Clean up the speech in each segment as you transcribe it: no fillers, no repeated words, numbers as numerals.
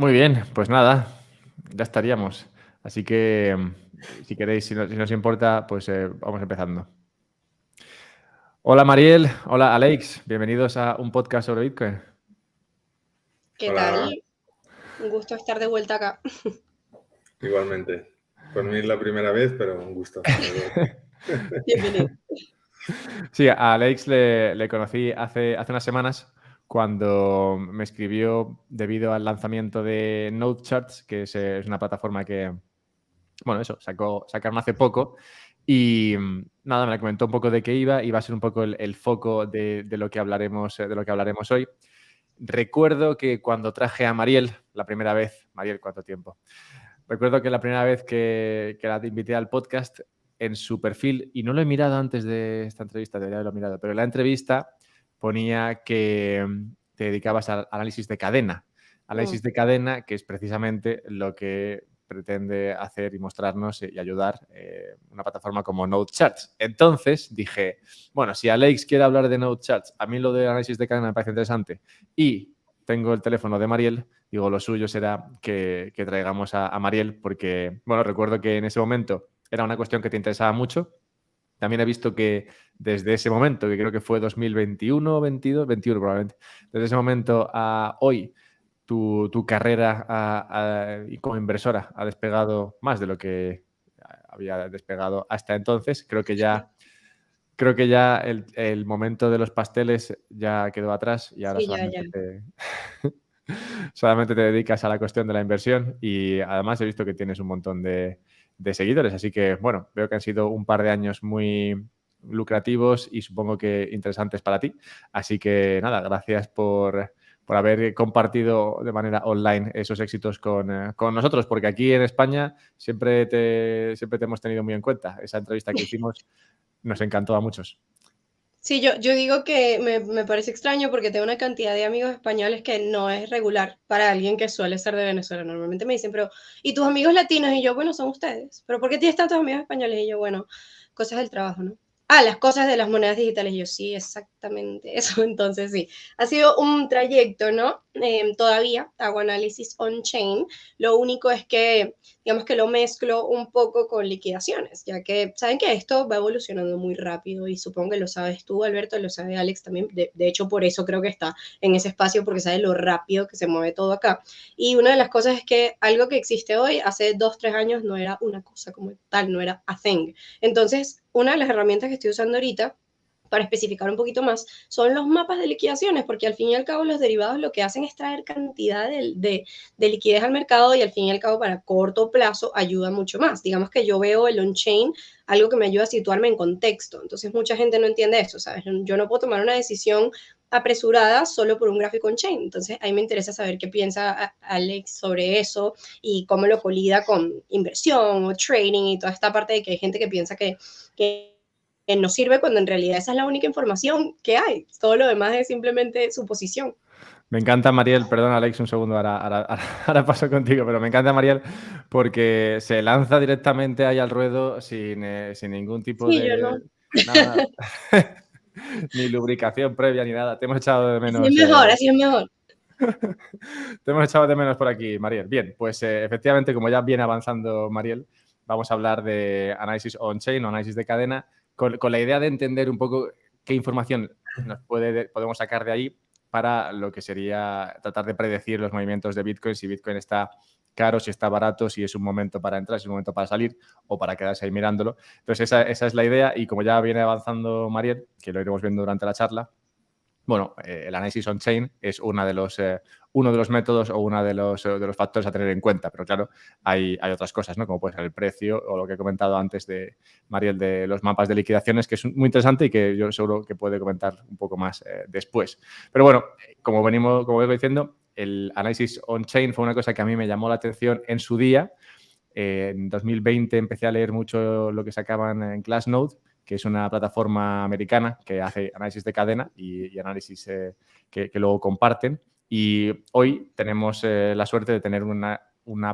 Muy bien, pues nada, ya estaríamos. Así que, si queréis, si nos importa, pues vamos empezando. Hola Mariel, hola Alex, bienvenidos a un podcast sobre Bitcoin. ¿Qué Hola, tal? Un gusto estar de vuelta acá. igualmente. Por mí es la primera vez, pero un gusto. Bienvenido. Sí, a Alex le conocí hace unas semanas cuando me escribió debido al lanzamiento de NodeCharts, que es una plataforma que, bueno, eso, sacaron hace poco. Y nada, me comentó un poco de qué iba a ser un poco el foco de lo que hablaremos hoy. Recuerdo que cuando traje a Mariel, la primera vez, Mariel, ¿cuánto tiempo? Recuerdo que la primera vez que la invité al podcast, en su perfil, y no lo he mirado antes de esta entrevista, debería haberlo mirado, pero en la entrevista ponía que te dedicabas al análisis de cadena. Análisis de cadena, que es precisamente lo que pretende hacer y mostrarnos y ayudar una plataforma como NodeCharts. Entonces dije, bueno, si Alex quiere hablar de NodeCharts, a mí lo de análisis de cadena me parece interesante y tengo el teléfono de Mariel, digo, lo suyo será que traigamos a Mariel porque, bueno, recuerdo que en ese momento era una cuestión que te interesaba mucho. También he visto que desde ese momento, que creo que fue 2021, 22, 21 probablemente, desde ese momento a hoy, tu carrera y como inversora ha despegado más de lo que había despegado hasta entonces. Creo que ya el momento de los pasteles ya quedó atrás y ahora Sí, ya. solamente te dedicas a la cuestión de la inversión y además he visto que tienes un montón de seguidores. Así que, bueno, veo que han sido un par de años muy lucrativos y supongo que interesantes para ti. Así que, nada, gracias por haber compartido de manera online esos éxitos con nosotros, porque aquí en España siempre te hemos tenido muy en cuenta. Esa entrevista que hicimos nos encantó a muchos. Sí, yo digo que me parece extraño porque tengo una cantidad de amigos españoles que no es regular para alguien que suele ser de Venezuela. Normalmente me dicen, pero, ¿y tus amigos latinos? Y yo, bueno, son ustedes. ¿Pero por qué tienes tantos amigos españoles? Y yo, bueno, cosas del trabajo, ¿no? Ah, las cosas de las monedas digitales. Y yo, sí, exactamente eso. Entonces, sí, ha sido un trayecto, ¿no? Todavía hago análisis on-chain. Lo único es que digamos que lo mezclo un poco con liquidaciones, ya que saben que esto va evolucionando muy rápido y supongo que lo sabes tú, Alberto, lo sabe Alex también. De hecho, por eso creo que está en ese espacio, porque sabe lo rápido que se mueve todo acá. Y una de las cosas es que algo que existe hoy, hace 2, 3 años, no era una cosa como tal, no era a thing. Entonces, una de las herramientas que estoy usando ahorita para especificar un poquito más, son los mapas de liquidaciones, porque al fin y al cabo los derivados lo que hacen es traer cantidad de liquidez al mercado y al fin y al cabo para corto plazo ayuda mucho más. Digamos que yo veo el on-chain algo que me ayuda a situarme en contexto, entonces mucha gente no entiende eso, ¿sabes? Yo no puedo tomar una decisión apresurada solo por un gráfico on-chain, entonces ahí me interesa saber qué piensa Alex sobre eso y cómo lo colida con inversión o trading y toda esta parte de que hay gente que piensa que no sirve cuando en realidad esa es la única información que hay. Todo lo demás es simplemente suposición. Me encanta Mariel, perdón Alex, un segundo, ahora paso contigo, pero me encanta Mariel porque se lanza directamente ahí al ruedo sin ningún tipo Sí, yo no. de... Nada, ni lubricación previa ni nada. Te hemos echado de Así es menos. mejor, así es mejor. Te hemos echado de menos por aquí, Mariel. Bien, pues efectivamente, como ya viene avanzando Mariel, vamos a hablar de análisis on-chain o análisis de cadena con la idea de entender un poco qué información podemos sacar de ahí para lo que sería tratar de predecir los movimientos de Bitcoin, si Bitcoin está caro, si está barato, si es un momento para entrar, si es un momento para salir o para quedarse ahí mirándolo. Entonces, esa es la idea y como ya viene avanzando Mariel, que lo iremos viendo durante la charla, bueno, el análisis on-chain es uno de los métodos o uno de los factores a tener en cuenta, pero claro, hay otras cosas, ¿no? Como puede ser el precio o lo que he comentado antes de Mariel de los mapas de liquidaciones, que es muy interesante y que yo seguro que puede comentar un poco más después. Pero bueno, como vengo diciendo, el análisis on-chain fue una cosa que a mí me llamó la atención en su día. En 2020 empecé a leer mucho lo que sacaban en Glassnode, que es una plataforma americana que hace análisis de cadena y análisis que luego comparten. Y hoy tenemos la suerte de tener una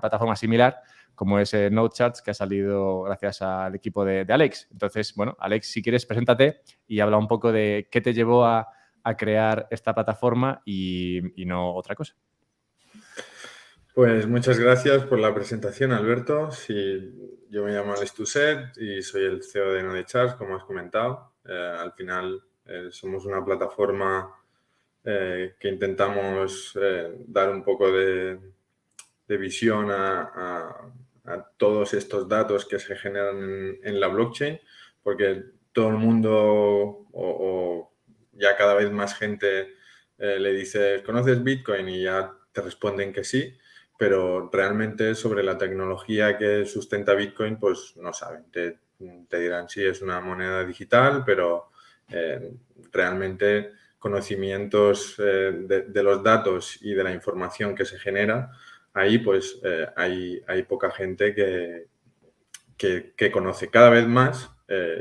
plataforma similar como es NodeCharts, que ha salido gracias al equipo de Alex. Entonces, bueno, Alex, si quieres, preséntate y habla un poco de qué te llevó a crear esta plataforma y no otra cosa. Pues muchas gracias por la presentación, Alberto. Sí, yo me llamo Alex Tuset y soy el CEO de Nodecharts, como has comentado. Al final somos una plataforma que intentamos dar un poco de visión a todos estos datos que se generan en la blockchain, porque todo el mundo o ya cada vez más gente le dice, ¿conoces Bitcoin? Y ya te responden que sí, pero realmente sobre la tecnología que sustenta Bitcoin, pues no saben. Te dirán, sí, es una moneda digital, pero realmente conocimientos de los datos y de la información que se genera, ahí pues hay poca gente que conoce cada vez más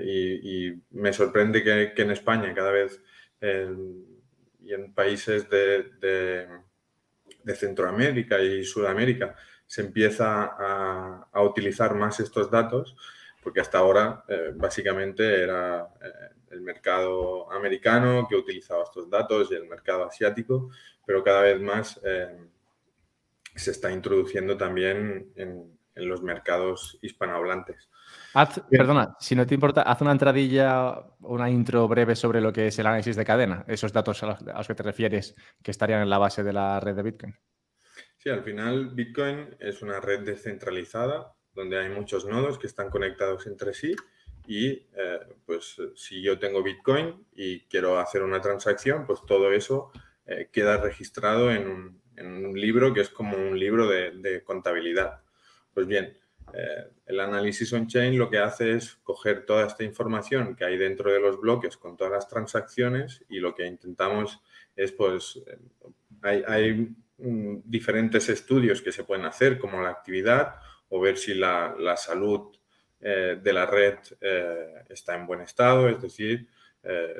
y me sorprende que en España cada vez y en países de Centroamérica y Sudamérica se empieza a utilizar más estos datos, porque hasta ahora básicamente era el mercado americano que utilizaba estos datos y el mercado asiático, pero cada vez más se está introduciendo también en los mercados hispanohablantes. Bien. Perdona, si no te importa, haz una entradilla, una intro breve sobre lo que es el análisis de cadena, esos datos a los que te refieres que estarían en la base de la red de Bitcoin. Sí, al final Bitcoin es una red descentralizada donde hay muchos nodos que están conectados entre sí y pues si yo tengo Bitcoin y quiero hacer una transacción, pues todo eso queda registrado en un libro que es como un libro de contabilidad. Pues bien, el análisis on-chain lo que hace es coger toda esta información que hay dentro de los bloques con todas las transacciones y lo que intentamos es, pues, hay diferentes estudios que se pueden hacer, como la actividad o ver si la salud de la red está en buen estado, es decir,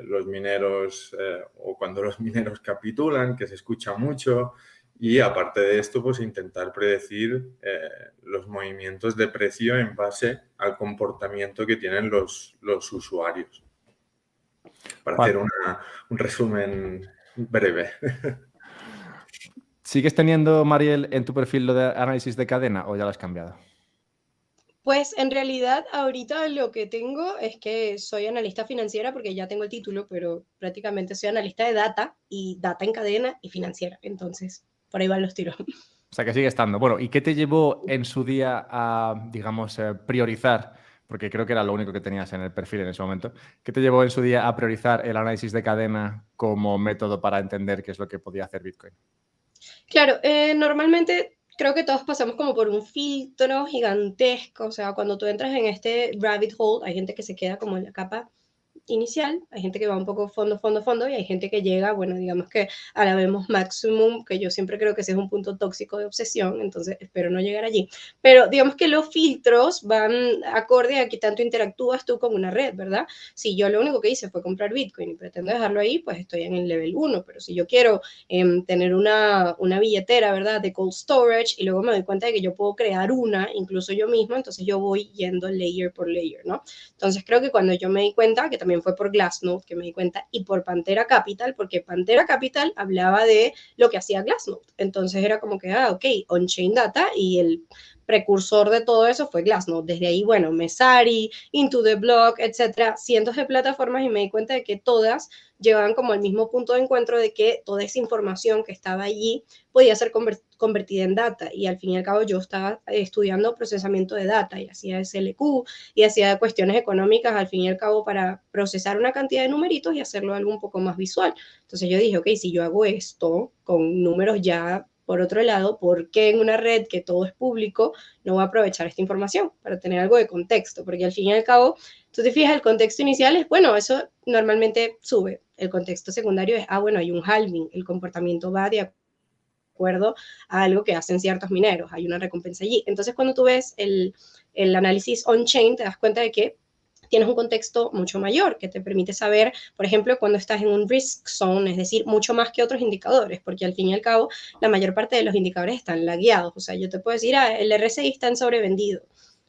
los mineros o cuando los mineros capitulan, que se escucha mucho, y aparte de esto, pues intentar predecir los movimientos de precio en base al comportamiento que tienen los usuarios. Para hacer un resumen breve. ¿Sigues teniendo, Mariel, en tu perfil lo de análisis de cadena o ya lo has cambiado? Pues en realidad ahorita lo que tengo es que soy analista financiera porque ya tengo el título, pero prácticamente soy analista de data y data en cadena y financiera. Entonces, por ahí van los tiros. O sea, que sigue estando. Bueno, ¿y qué te llevó en su día a, digamos, priorizar? Porque creo que era lo único que tenías en el perfil en ese momento. ¿Qué te llevó en su día a priorizar el análisis de cadena como método para entender qué es lo que podía hacer Bitcoin? Claro, normalmente creo que todos pasamos como por un filtro gigantesco, o sea, cuando tú entras en este rabbit hole, hay gente que se queda como en la capa inicial, hay gente que va un poco fondo, y hay gente que llega, bueno, digamos que a la vemos maximum, que yo siempre creo que ese es un punto tóxico de obsesión, entonces espero no llegar allí. Pero digamos que los filtros van acorde a qué tanto interactúas tú con una red, ¿verdad? Si yo lo único que hice fue comprar Bitcoin y pretendo dejarlo ahí, pues estoy en el level 1, pero si yo quiero tener una billetera, ¿verdad? De cold storage y luego me doy cuenta de que yo puedo crear una, incluso yo mismo, entonces yo voy yendo layer por layer, ¿no? Entonces creo que cuando yo me di cuenta, que también fue por Glassnode que me di cuenta, y por Pantera Capital, porque Pantera Capital hablaba de lo que hacía Glassnode. Entonces era como que, ok, on-chain data, y el precursor de todo eso fue Glassnode. Desde ahí, bueno, Messari, Into the Block, etcétera, cientos de plataformas, y me di cuenta de que todas llevaban como al mismo punto de encuentro de que toda esa información que estaba allí podía ser convertida en data, y al fin y al cabo yo estaba estudiando procesamiento de data y hacía SLQ y hacía cuestiones económicas al fin y al cabo para procesar una cantidad de numeritos y hacerlo algo un poco más visual. Entonces yo dije, ok, si yo hago esto con números ya por otro lado, ¿por qué en una red que todo es público no voy a aprovechar esta información para tener algo de contexto? Porque al fin y al cabo, tú te fijas, el contexto inicial es, bueno, eso normalmente sube. El contexto secundario es, bueno, hay un halving, el comportamiento va de acuerdo a algo que hacen ciertos mineros, hay una recompensa allí. Entonces, cuando tú ves el análisis on-chain, te das cuenta de que tienes un contexto mucho mayor que te permite saber, por ejemplo, cuando estás en un risk zone, es decir, mucho más que otros indicadores, porque al fin y al cabo la mayor parte de los indicadores están lagueados. O sea, yo te puedo decir, el RSI está en sobrevendido,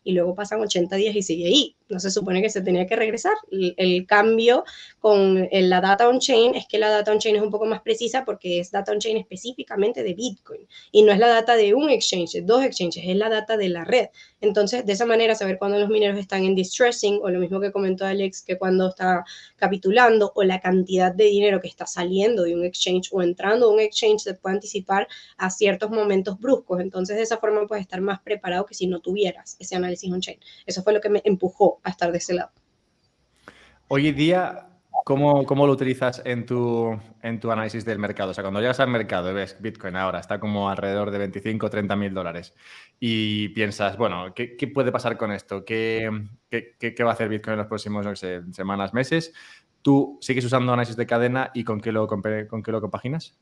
y luego pasan 80 días y sigue ahí. no se supone que se tenía que regresar. El cambio con la data on-chain es que la data on-chain es un poco más precisa porque es data on-chain específicamente de Bitcoin y no es la data de un exchange, de 2 exchanges, es la data de la red. Entonces, de esa manera, saber cuándo los mineros están en distressing, o lo mismo que comentó Alex, que cuando está capitulando, o la cantidad de dinero que está saliendo de un exchange o entrando a un exchange, se puede anticipar a ciertos momentos bruscos. Entonces, de esa forma puedes estar más preparado que si no tuvieras ese análisis on-chain. Eso fue lo que me empujó a estar de ese lado. Hoy en día, ¿cómo lo utilizas en tu análisis del mercado? O sea, cuando llegas al mercado y ves Bitcoin ahora está como alrededor de 25 o 30 mil dólares y piensas, bueno, ¿qué puede pasar con esto? ¿Qué va a hacer Bitcoin en los próximos, no sé, semanas, meses? ¿Tú sigues usando análisis de cadena y con qué lo compaginas?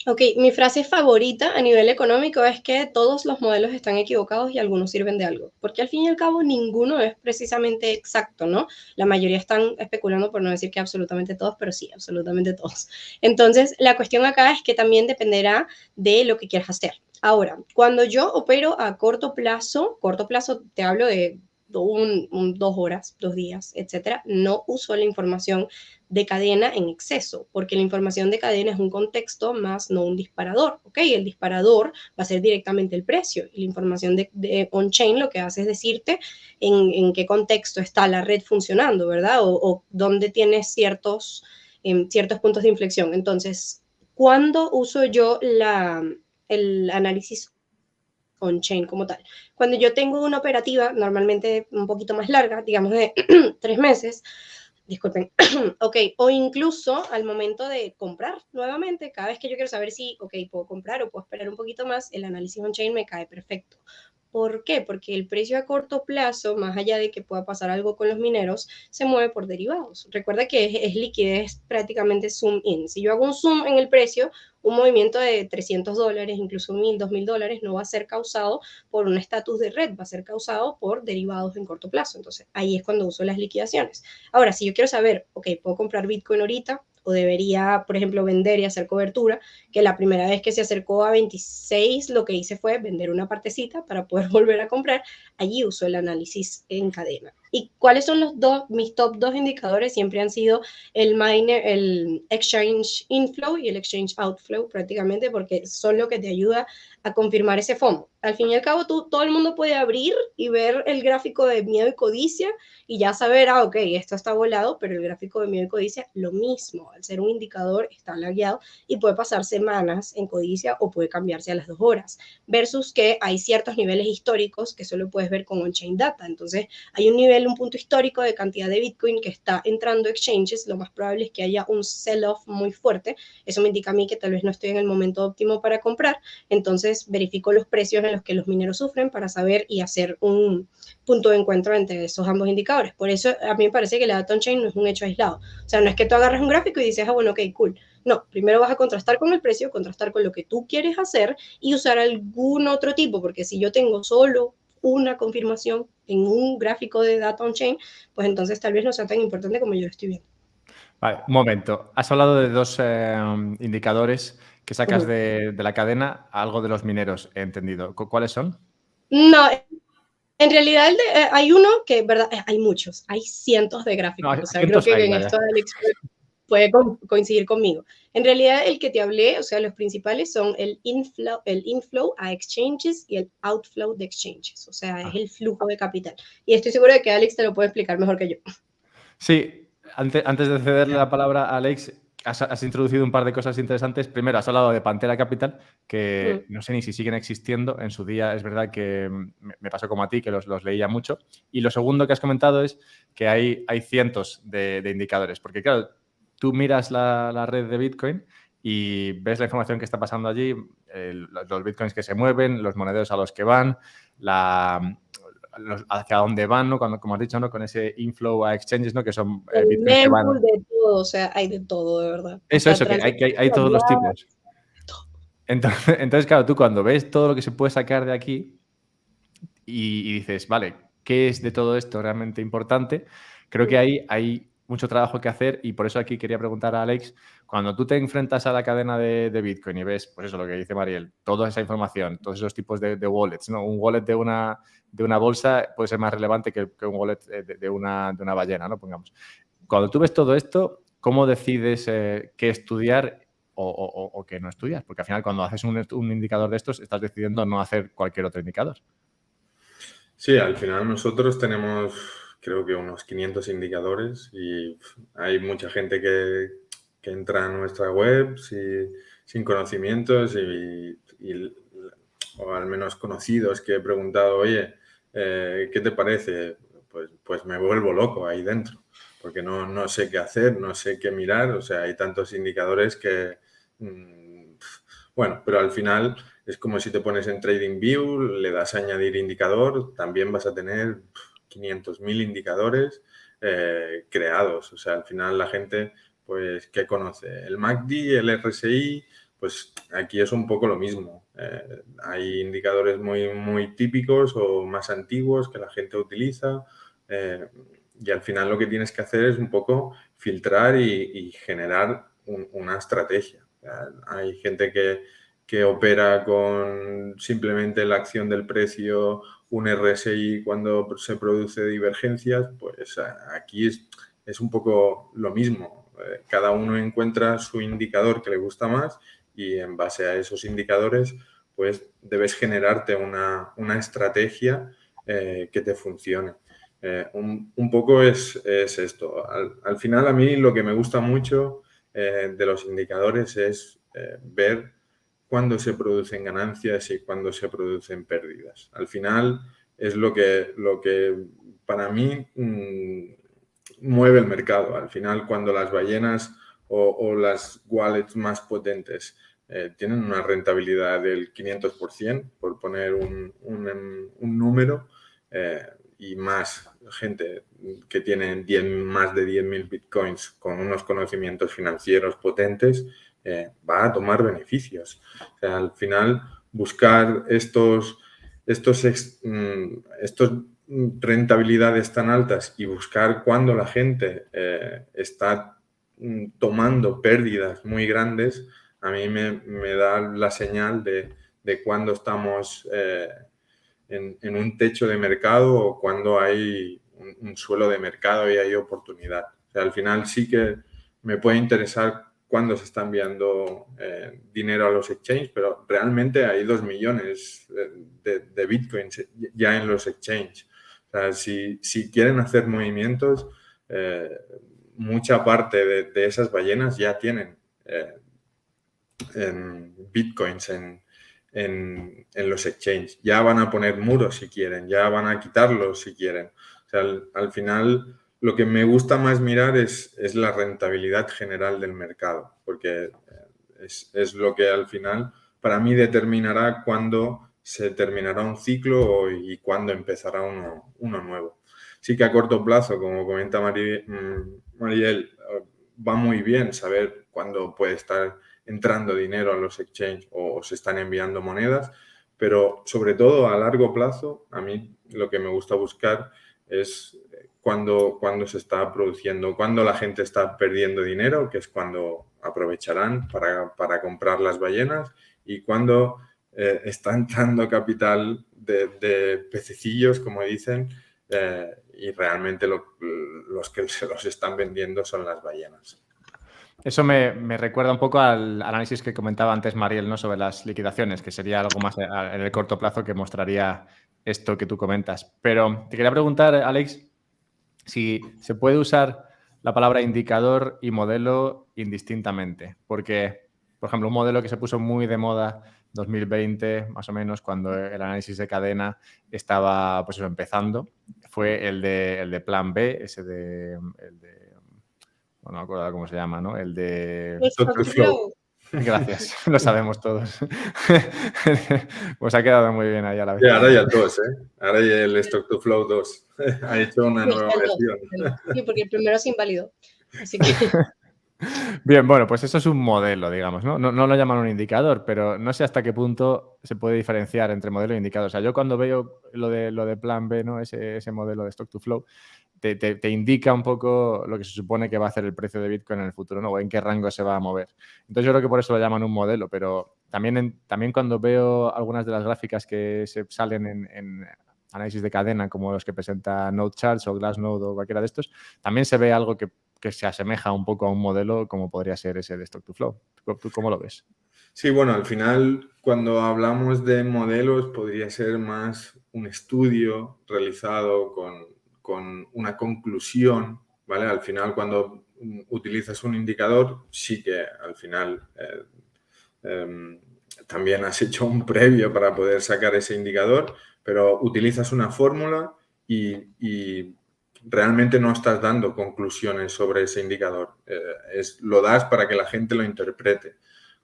Ok, mi frase favorita a nivel económico es que todos los modelos están equivocados y algunos sirven de algo, porque al fin y al cabo ninguno es precisamente exacto, ¿no? La mayoría están especulando, por no decir que absolutamente todos, pero sí, absolutamente todos. Entonces, la cuestión acá es que también dependerá de lo que quieras hacer. Ahora, cuando yo opero a corto plazo te hablo de 2 horas, 2 días, etcétera, no uso la información de cadena en exceso, porque la información de cadena es un contexto más no un disparador, ¿ok? El disparador va a ser directamente el precio y la información de on-chain lo que hace es decirte en qué contexto está la red funcionando, ¿verdad? O dónde tienes ciertos puntos de inflexión. Entonces, ¿cuándo uso yo el análisis on-chain como tal? Cuando yo tengo una operativa normalmente un poquito más larga, digamos de 3 meses, disculpen, ok, o incluso al momento de comprar nuevamente, cada vez que yo quiero saber si, ok, puedo comprar o puedo esperar un poquito más, el análisis on-chain me cae perfecto. ¿Por qué? Porque el precio a corto plazo, más allá de que pueda pasar algo con los mineros, se mueve por derivados. Recuerda que es liquidez prácticamente zoom in. Si yo hago un zoom en el precio, un movimiento de $300, incluso $1,000, $2,000, no va a ser causado por un estatus de red, va a ser causado por derivados en corto plazo. Entonces, ahí es cuando uso las liquidaciones. Ahora, si yo quiero saber, ok, ¿puedo comprar Bitcoin ahorita? O debería, por ejemplo, vender y hacer cobertura, que la primera vez que se acercó a 26, lo que hice fue vender una partecita para poder volver a comprar. Allí uso el análisis en cadena. ¿Y cuáles son mis top 2 indicadores? Siempre han sido el exchange inflow y el exchange outflow, prácticamente, porque son lo que te ayuda a confirmar ese FOMO. Al fin y al cabo, todo el mundo puede abrir y ver el gráfico de miedo y codicia y ya saber, ok, esto está volado, pero el gráfico de miedo y codicia, lo mismo. Al ser un indicador, está lagueado y puede pasar semanas en codicia o puede cambiarse a las 2 horas. Versus que hay ciertos niveles históricos que solo puedes ver con on-chain data. Entonces, hay un punto histórico de cantidad de Bitcoin que está entrando a exchanges. Lo más probable es que haya un sell-off muy fuerte. Eso me indica a mí que tal vez no estoy en el momento óptimo para comprar. Entonces, verifico los precios en los que los mineros sufren para saber y hacer un punto de encuentro entre esos ambos indicadores. Por eso a mí me parece que la data on-chain no es un hecho aislado. O sea, no es que tú agarres un gráfico y dices, bueno, ok, cool. No, primero vas a contrastar con el precio, contrastar con lo que tú quieres hacer y usar algún otro tipo, porque si yo tengo solo una confirmación en un gráfico de data on-chain, pues entonces tal vez no sea tan importante como yo lo estoy viendo. Vale, un momento. Has hablado de 2 indicadores que sacas de la cadena, algo de los mineros, he entendido. ¿Cuáles son? No, en realidad hay uno que, ¿verdad? Hay muchos, hay cientos de gráficos. No, o sea, creo que en esto Alex puede coincidir conmigo. En realidad, el que te hablé, o sea, los principales son el inflow a exchanges y el outflow de exchanges. O sea, es el flujo de capital. Y estoy segura de que Alex te lo puede explicar mejor que yo. Sí, antes de cederle la palabra a Alex, has introducido un par de cosas interesantes. Primero, has hablado de Pantera Capital, que no sé ni si siguen existiendo. En su día es verdad que me pasó como a ti, que los leía mucho. Y lo segundo que has comentado es que hay cientos de indicadores. Porque claro, tú miras la red de Bitcoin y ves la información que está pasando allí, los Bitcoins que se mueven, los monederos a los que van, hacia dónde van, ¿no? Como has dicho, ¿no? Con ese inflow a exchanges, ¿no? Que son Bitcoins que van... de todo, o sea, hay de todo, de verdad. Eso, que hay todos los tipos. Entonces, claro, tú cuando ves todo lo que se puede sacar de aquí y dices, vale, ¿qué es de todo esto realmente importante? Creo que hay mucho trabajo que hacer y por eso aquí quería preguntar a Alex, cuando tú te enfrentas a la cadena de Bitcoin y ves, pues eso, lo que dice Mariel, toda esa información, todos esos tipos de wallets, ¿no? Un wallet de una bolsa puede ser más relevante que un wallet de una ballena, ¿no? Pongamos. Cuando tú ves todo esto, ¿cómo decides qué estudiar o qué no estudiar? Porque al final cuando haces un indicador de estos, estás decidiendo no hacer cualquier otro indicador. Sí, al final nosotros tenemos, creo que unos 500 indicadores y hay mucha gente que entra a nuestra web sin conocimientos o al menos conocidos que he preguntado, oye, ¿qué te parece? Pues me vuelvo loco ahí dentro, porque no sé qué hacer, no sé qué mirar, o sea, hay tantos indicadores que, bueno, pero al final es como si te pones en TradingView, le das a añadir indicador, también vas a tener 500.000 indicadores creados. O sea, al final la gente, pues, ¿qué conoce? El MACD, el RSI, pues aquí es un poco lo mismo. Hay indicadores muy típicos o más antiguos que la gente utiliza y al final lo que tienes que hacer es un poco filtrar y generar una estrategia. Hay gente que opera con simplemente la acción del precio, un RSI cuando se produce divergencias, pues aquí es un poco lo mismo. Cada uno encuentra su indicador que le gusta más y en base a esos indicadores, pues debes generarte una estrategia que te funcione. Un poco es esto. Al final a mí lo que me gusta mucho de los indicadores es ver cuándo se producen ganancias y cuándo se producen pérdidas. Al final es lo que para mí mueve el mercado. Al final cuando las ballenas o las wallets más potentes tienen una rentabilidad del 500%, por poner un número, y más gente que tiene más de 10.000 bitcoins con unos conocimientos financieros potentes, va a tomar beneficios. O sea, al final, buscar estos rentabilidades tan altas y buscar cuando la gente está tomando pérdidas muy grandes, a mí me da la señal de cuando estamos en un techo de mercado o cuando hay un suelo de mercado y hay oportunidad. O sea, al final sí que me puede interesar cuándo se está enviando dinero a los exchanges, pero realmente hay 2 millones de bitcoins ya en los exchanges. O sea, si quieren hacer movimientos, mucha parte de esas ballenas ya tienen bitcoins en los exchanges. Ya van a poner muros si quieren, ya van a quitarlos si quieren. O sea, al final lo que me gusta más mirar es la rentabilidad general del mercado, porque es lo que al final para mí determinará cuándo se terminará un ciclo y cuándo empezará uno nuevo. Sí que a corto plazo, como comenta Mariel, va muy bien saber cuándo puede estar entrando dinero a los exchanges o se están enviando monedas, pero sobre todo a largo plazo, a mí lo que me gusta buscar es cuando se está produciendo, cuando la gente está perdiendo dinero, que es cuando aprovecharán para comprar las ballenas, y cuando está entrando capital de pececillos, como dicen, y realmente los que se los están vendiendo son las ballenas. Eso me recuerda un poco al análisis que comentaba antes Mariel, ¿no? Sobre las liquidaciones, que sería algo más en el corto plazo que mostraría esto que tú comentas. Pero te quería preguntar, Alex, si se puede usar la palabra indicador y modelo indistintamente. Porque, por ejemplo, un modelo que se puso muy de moda 2020, más o menos, cuando el análisis de cadena estaba pues eso, empezando, fue el de Plan B, no me acuerdo cómo se llama, ¿no? El de... Stock Flow. Gracias, lo sabemos todos. Pues ha quedado muy bien ahí a la vez. Y ahora ya el 2, ¿eh? Ahora ya el Stock to Flow 2. Ha hecho una nueva versión. Sí, porque el primero se invalidó. Así que... Bien, bueno, pues eso es un modelo, digamos, ¿no? No lo llaman un indicador, pero no sé hasta qué punto se puede diferenciar entre modelo e indicador. O sea, yo cuando veo lo de Plan B, ¿no? Ese modelo de Stock to Flow, te indica un poco lo que se supone que va a hacer el precio de Bitcoin en el futuro, ¿no? O en qué rango se va a mover. Entonces yo creo que por eso lo llaman un modelo, pero también cuando veo algunas de las gráficas que se salen en análisis de cadena, como los que presenta NodeCharts o Glassnode o cualquiera de estos, también se ve algo que se asemeja un poco a un modelo como podría ser ese de Stock to Flow. ¿Tú cómo lo ves? Sí, bueno, al final cuando hablamos de modelos podría ser más un estudio realizado con una conclusión, ¿vale? Al final cuando utilizas un indicador, sí que al final también has hecho un previo para poder sacar ese indicador, pero utilizas una fórmula y realmente no estás dando conclusiones sobre ese indicador. Lo das para que la gente lo interprete.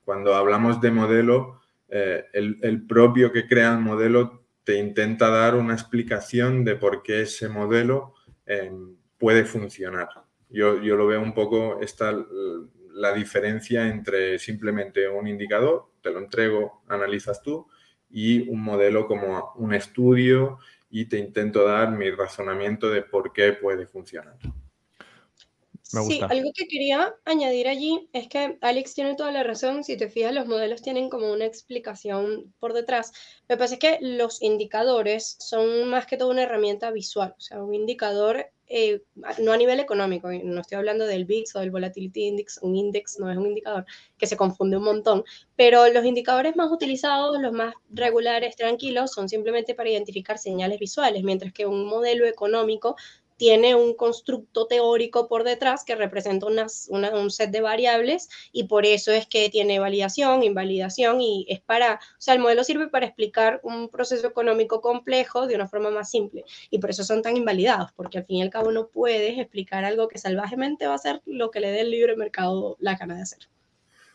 Cuando hablamos de modelo, el propio que crea el modelo te intenta dar una explicación de por qué ese modelo puede funcionar. Yo lo veo un poco la diferencia entre simplemente un indicador, te lo entrego, analizas tú, y un modelo como un estudio y te intento dar mi razonamiento de por qué puede funcionar. Me Sí, gusta. algo que quería añadir allí es que Alex tiene toda la razón. Si te fijas, los modelos tienen como una explicación por detrás. Lo que pasa es que los indicadores son más que todo una herramienta visual. O sea, un indicador, no a nivel económico, no estoy hablando del VIX o del Volatility Index. Un index no es un indicador, que se confunde un montón. Pero los indicadores más utilizados, los más regulares, tranquilos, son simplemente para identificar señales visuales, mientras que un modelo económico tiene un constructo teórico por detrás que representa un set de variables y por eso es que tiene validación, invalidación y es o sea, el modelo sirve para explicar un proceso económico complejo de una forma más simple y por eso son tan invalidados, porque al fin y al cabo no puedes explicar algo que salvajemente va a ser lo que le dé el libre mercado la gana de hacer.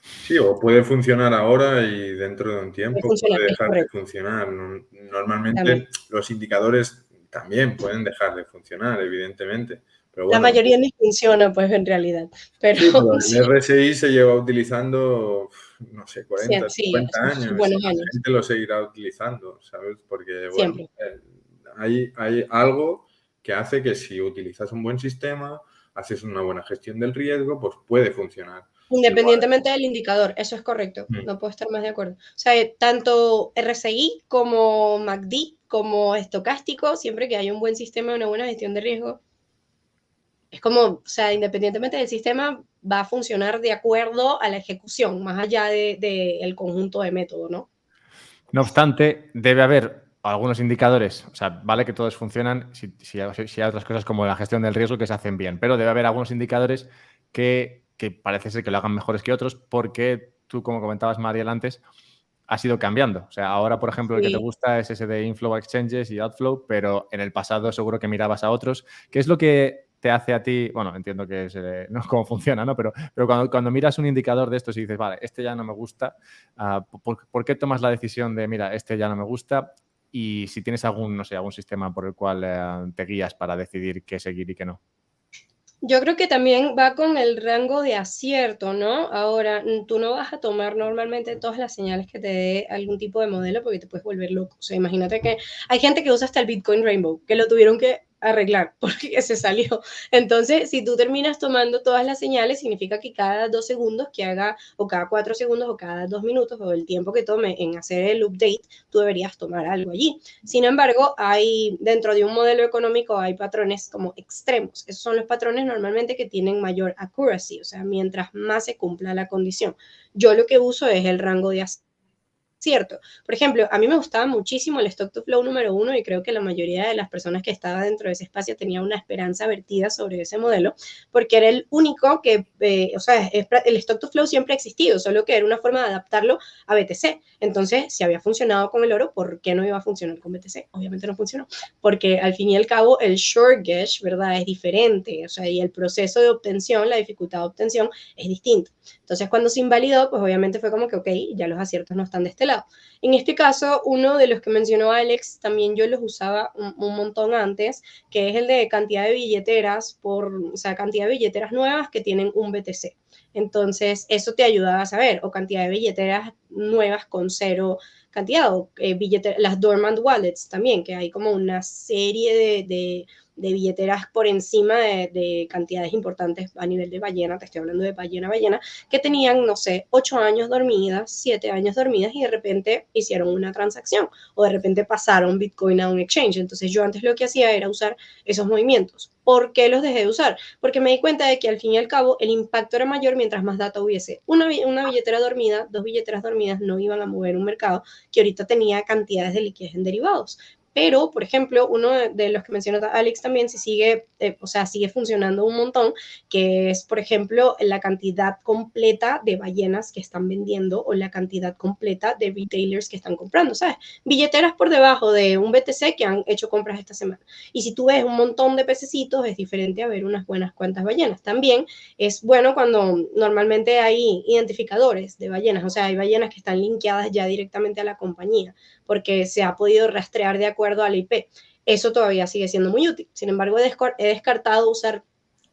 Sí, o puede funcionar ahora y dentro de un tiempo puede dejar de correcto. funcionar. Normalmente También. los indicadores también pueden dejar de funcionar, evidentemente. Pero La bueno, mayoría ni funciona, pues, en realidad. Pero sí, pero sí, el RSI se lleva utilizando, no sé, 40, sí, 50 esos años y buenos la años, gente lo seguirá utilizando, ¿sabes? Porque, bueno, siempre. hay algo que hace que si utilizas un buen sistema, haces una buena gestión del riesgo, pues puede funcionar. Igual. Independientemente del indicador, eso es correcto, no puedo estar más de acuerdo. O sea, tanto RSI como MACD, como estocástico, siempre que haya un buen sistema y una buena gestión de riesgo, es como, o sea, independientemente del sistema, va a funcionar de acuerdo a la ejecución, más allá del conjunto de método, ¿no? No obstante, debe haber algunos indicadores, o sea, vale que todos funcionan si hay otras cosas como la gestión del riesgo que se hacen bien, pero debe haber algunos indicadores que parece ser que lo hagan mejores que otros porque tú, como comentabas, Mariel, antes, has ido cambiando. O sea, ahora, por ejemplo, el que te Sí. gusta es ese de inflow exchanges y outflow, pero en el pasado seguro que mirabas a otros. ¿Qué es lo que te hace a ti? Bueno, entiendo que no es cómo funciona, ¿no? Pero cuando miras un indicador de estos y dices, vale, este ya no me gusta, ¿por qué tomas la decisión de, mira, este ya no me gusta? Y si tienes algún sistema por el cual te guías para decidir qué seguir y qué no. Yo creo que también va con el rango de acierto, ¿no? Ahora, tú no vas a tomar normalmente todas las señales que te dé algún tipo de modelo porque te puedes volver loco. O sea, imagínate que hay gente que usa hasta el Bitcoin Rainbow, que lo tuvieron que arreglar porque se salió. Entonces, si tú terminas tomando todas las señales, significa que cada 2 segundos que haga, o cada 4 segundos, o cada 2 minutos, o el tiempo que tome en hacer el update, tú deberías tomar algo allí. Sin embargo, dentro de un modelo económico hay patrones como extremos. Esos son los patrones normalmente que tienen mayor accuracy, o sea, mientras más se cumpla la condición. Yo lo que uso es el rango de cierto. Por ejemplo, a mí me gustaba muchísimo el Stock to Flow número 1 y creo que la mayoría de las personas que estaban dentro de ese espacio tenía una esperanza vertida sobre ese modelo, porque era el único que, o sea, el Stock to Flow siempre ha existido, solo que era una forma de adaptarlo a BTC. Entonces, si había funcionado con el oro, ¿por qué no iba a funcionar con BTC? Obviamente no funcionó, porque al fin y al cabo el short gash, ¿verdad? Es diferente, o sea, y el proceso de obtención, la dificultad de obtención es distinto. Entonces, cuando se invalidó, pues obviamente fue como que, ok, ya los aciertos no están de este lado. En este caso, uno de los que mencionó Alex, también yo los usaba un montón antes, que es el de cantidad de billeteras o sea, cantidad de billeteras nuevas que tienen un BTC. Entonces, eso te ayudaba a saber, o cantidad de billeteras nuevas con cero cantidad, o las dormant wallets también, que hay como una serie billeteras por encima de cantidades importantes a nivel de ballena, te estoy hablando de ballena, que tenían, no sé, 8 años dormidas, 7 años dormidas y de repente hicieron una transacción o de repente pasaron Bitcoin a un exchange. Entonces yo antes lo que hacía era usar esos movimientos. ¿Por qué los dejé de usar? Porque me di cuenta de que al fin y al cabo el impacto era mayor mientras más data hubiese. Una billetera dormida, 2 billeteras dormidas no iban a mover un mercado que ahorita tenía cantidades de liquidez en derivados. Pero, por ejemplo, uno de los que mencionó Alex también, si sigue, sigue funcionando un montón, que es, por ejemplo, la cantidad completa de ballenas que están vendiendo o la cantidad completa de retailers que están comprando, ¿sabes? Billeteras por debajo de un BTC que han hecho compras esta semana. Y si tú ves un montón de pececitos, es diferente a ver unas buenas cuantas ballenas. También es bueno cuando normalmente hay identificadores de ballenas, o sea, hay ballenas que están linkeadas ya directamente a la compañía, porque se ha podido rastrear de acuerdo a la IP. Eso todavía sigue siendo muy útil. Sin embargo, he descartado usar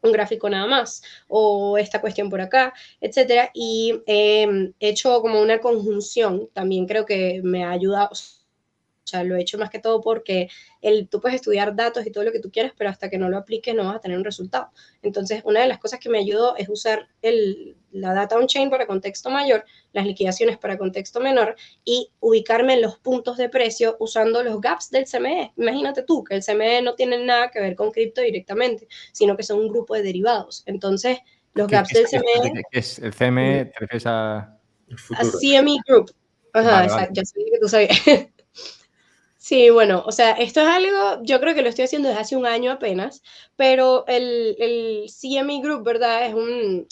un gráfico nada más, o esta cuestión por acá, etcétera, y he hecho como una conjunción, también creo que me ha ayudado, o sea, lo he hecho más que todo porque tú puedes estudiar datos y todo lo que tú quieras, pero hasta que no lo apliques no vas a tener un resultado. Entonces, una de las cosas que me ayudó es usar la data on-chain para contexto mayor, las liquidaciones para contexto menor y ubicarme en los puntos de precio usando los gaps del CME. Imagínate tú que el CME no tiene nada que ver con cripto directamente, sino que son un grupo de derivados. Entonces, los gaps del CME... ¿Qué es el CME? ¿Te refieres a...? A CME Group. Ajá, Vale, exacto, vale. ya sabía que tú sabías. Sí, bueno, o sea, esto es algo, yo creo que lo estoy haciendo desde hace un año apenas, pero el CME Group, ¿verdad? Es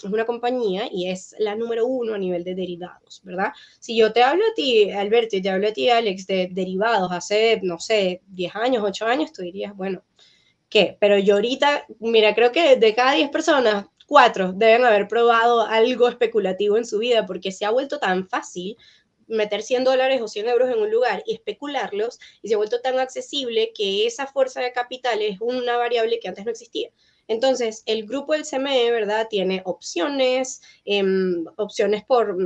una compañía y es la número 1 a nivel de derivados, ¿verdad? Si yo te hablo a ti, Alberto, y te hablo a ti, Alex, de derivados hace, no sé, 10 años, 8 años, tú dirías, bueno, ¿qué? Pero yo ahorita, mira, creo que de cada 10 personas, 4 deben haber probado algo especulativo en su vida porque se ha vuelto tan fácil meter $100 o 100 euros en un lugar y especularlos y se ha vuelto tan accesible que esa fuerza de capital es una variable que antes no existía. Entonces, el grupo del CME, ¿verdad? Tiene opciones, opciones por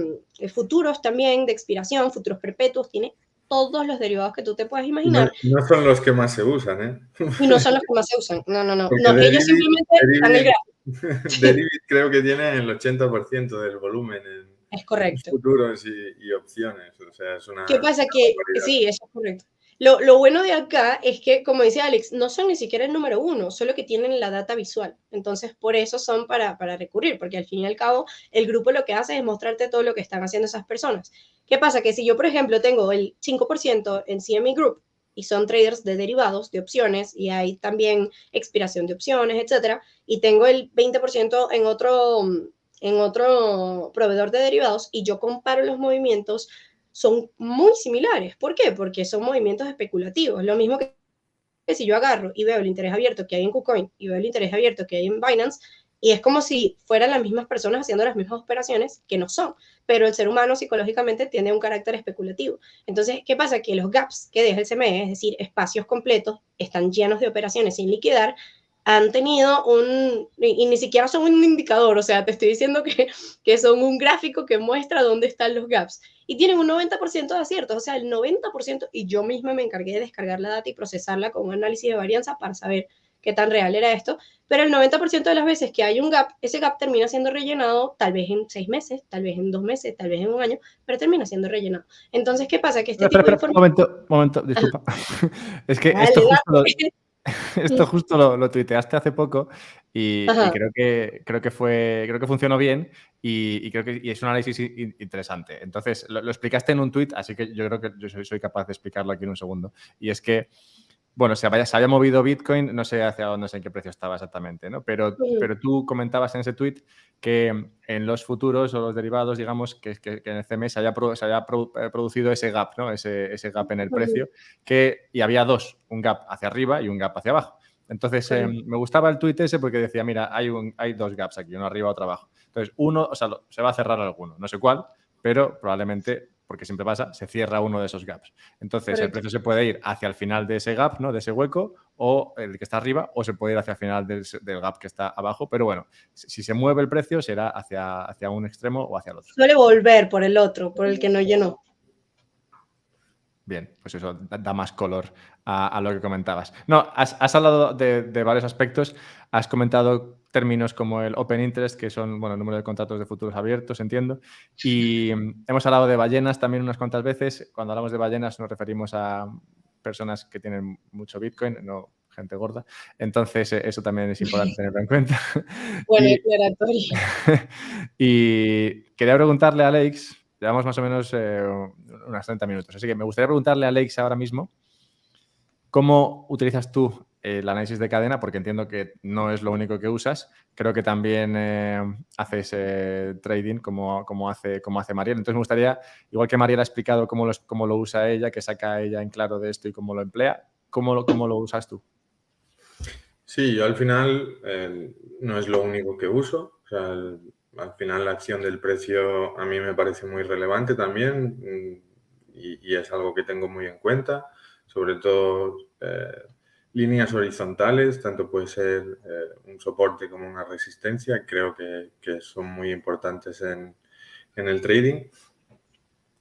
futuros también de expiración, futuros perpetuos, tiene todos los derivados que tú te puedas imaginar. No son los que más se usan, ¿eh? Y no son los que más se usan. No. Porque No, ellos simplemente dan el gráfico. Derivit creo que tiene el 80% del volumen Es en correcto. futuros y opciones. O sea, es una ¿Qué pasa? Que barbaridad. sí, eso es correcto. Lo bueno de acá es que, como dice Alex, no son ni siquiera el número 1, solo que tienen la data visual. Entonces, por eso son para recurrir, porque al fin y al cabo, el grupo lo que hace es mostrarte todo lo que están haciendo esas personas. ¿Qué pasa? Que si yo, por ejemplo, tengo el 5% en CME Group y son traders de derivados, de opciones, y hay también expiración de opciones, etcétera, y tengo el 20% en otro proveedor de derivados y yo comparo los movimientos, son muy similares. ¿Por qué? Porque son movimientos especulativos. Lo mismo que si yo agarro y veo el interés abierto que hay en KuCoin y veo el interés abierto que hay en Binance, y es como si fueran las mismas personas haciendo las mismas operaciones, que no son, pero el ser humano psicológicamente tiene un carácter especulativo. Entonces, ¿qué pasa? Que los gaps que deja el CME, es decir, espacios completos, están llenos de operaciones sin liquidar, han tenido y ni siquiera son un indicador, o sea, te estoy diciendo que son un gráfico que muestra dónde están los gaps, y tienen un 90% de aciertos, o sea, el 90%, y yo misma me encargué de descargar la data y procesarla con un análisis de varianza para saber qué tan real era esto, pero el 90% de las veces que hay un gap, ese gap termina siendo rellenado tal vez en 6 meses, tal vez en 2 meses, tal vez en un año, pero termina siendo rellenado. Entonces, ¿qué pasa? Que este tipo de información... Un momento, disculpa. Es que Dale, esto justo dale. esto justo lo tuiteaste hace poco y Ajá. creo que funcionó bien y creo que es un análisis interesante. Entonces, lo explicaste en un tuit, así que yo creo que yo soy capaz de explicarlo aquí en un segundo. Y es que, bueno, se había movido Bitcoin, no sé hacia dónde, no sé en qué precio estaba exactamente, ¿no? Pero tú comentabas en ese tuit que en los futuros o los derivados, digamos, que en el CME se había producido ese gap, ¿no? Ese gap en el precio, y había dos, un gap hacia arriba y un gap hacia abajo. Entonces, me gustaba el tuit ese porque decía, mira, hay dos gaps aquí, uno arriba, otro abajo. Entonces, uno, o sea, se va a cerrar alguno, no sé cuál, pero probablemente, porque siempre pasa, se cierra uno de esos gaps. Entonces, el precio se puede ir hacia el final de ese gap, ¿no? De ese hueco, o el que está arriba, o se puede ir hacia el final del gap que está abajo. Pero bueno, si se mueve el precio, será hacia un extremo o hacia el otro. Suele volver por el otro, por el que no llenó. Bien, pues eso da más color a lo que comentabas. No, has hablado de varios aspectos. Has comentado términos como el open interest, que son, bueno, el número de contratos de futuros abiertos, entiendo. Y hemos hablado de ballenas también unas cuantas veces. Cuando hablamos de ballenas nos referimos a personas que tienen mucho Bitcoin, no gente gorda. Entonces, eso también es importante tenerlo en cuenta. Bueno, Y, aclaratorio. y quería preguntarle a Alex, llevamos más o menos unos 30 minutos, así que me gustaría preguntarle a Alex ahora mismo cómo utilizas tú el análisis de cadena, porque entiendo que no es lo único que usas. Creo que también haces trading como hace Mariel. Entonces me gustaría, igual que Mariel ha explicado cómo lo usa ella, que saca ella en claro de esto y cómo lo emplea, ¿cómo lo usas tú? Sí, yo al final no es lo único que uso. O sea, al final la acción del precio a mí me parece muy relevante también y es algo que tengo muy en cuenta. Sobre todo líneas horizontales, tanto puede ser un soporte como una resistencia. Creo que son muy importantes en el trading.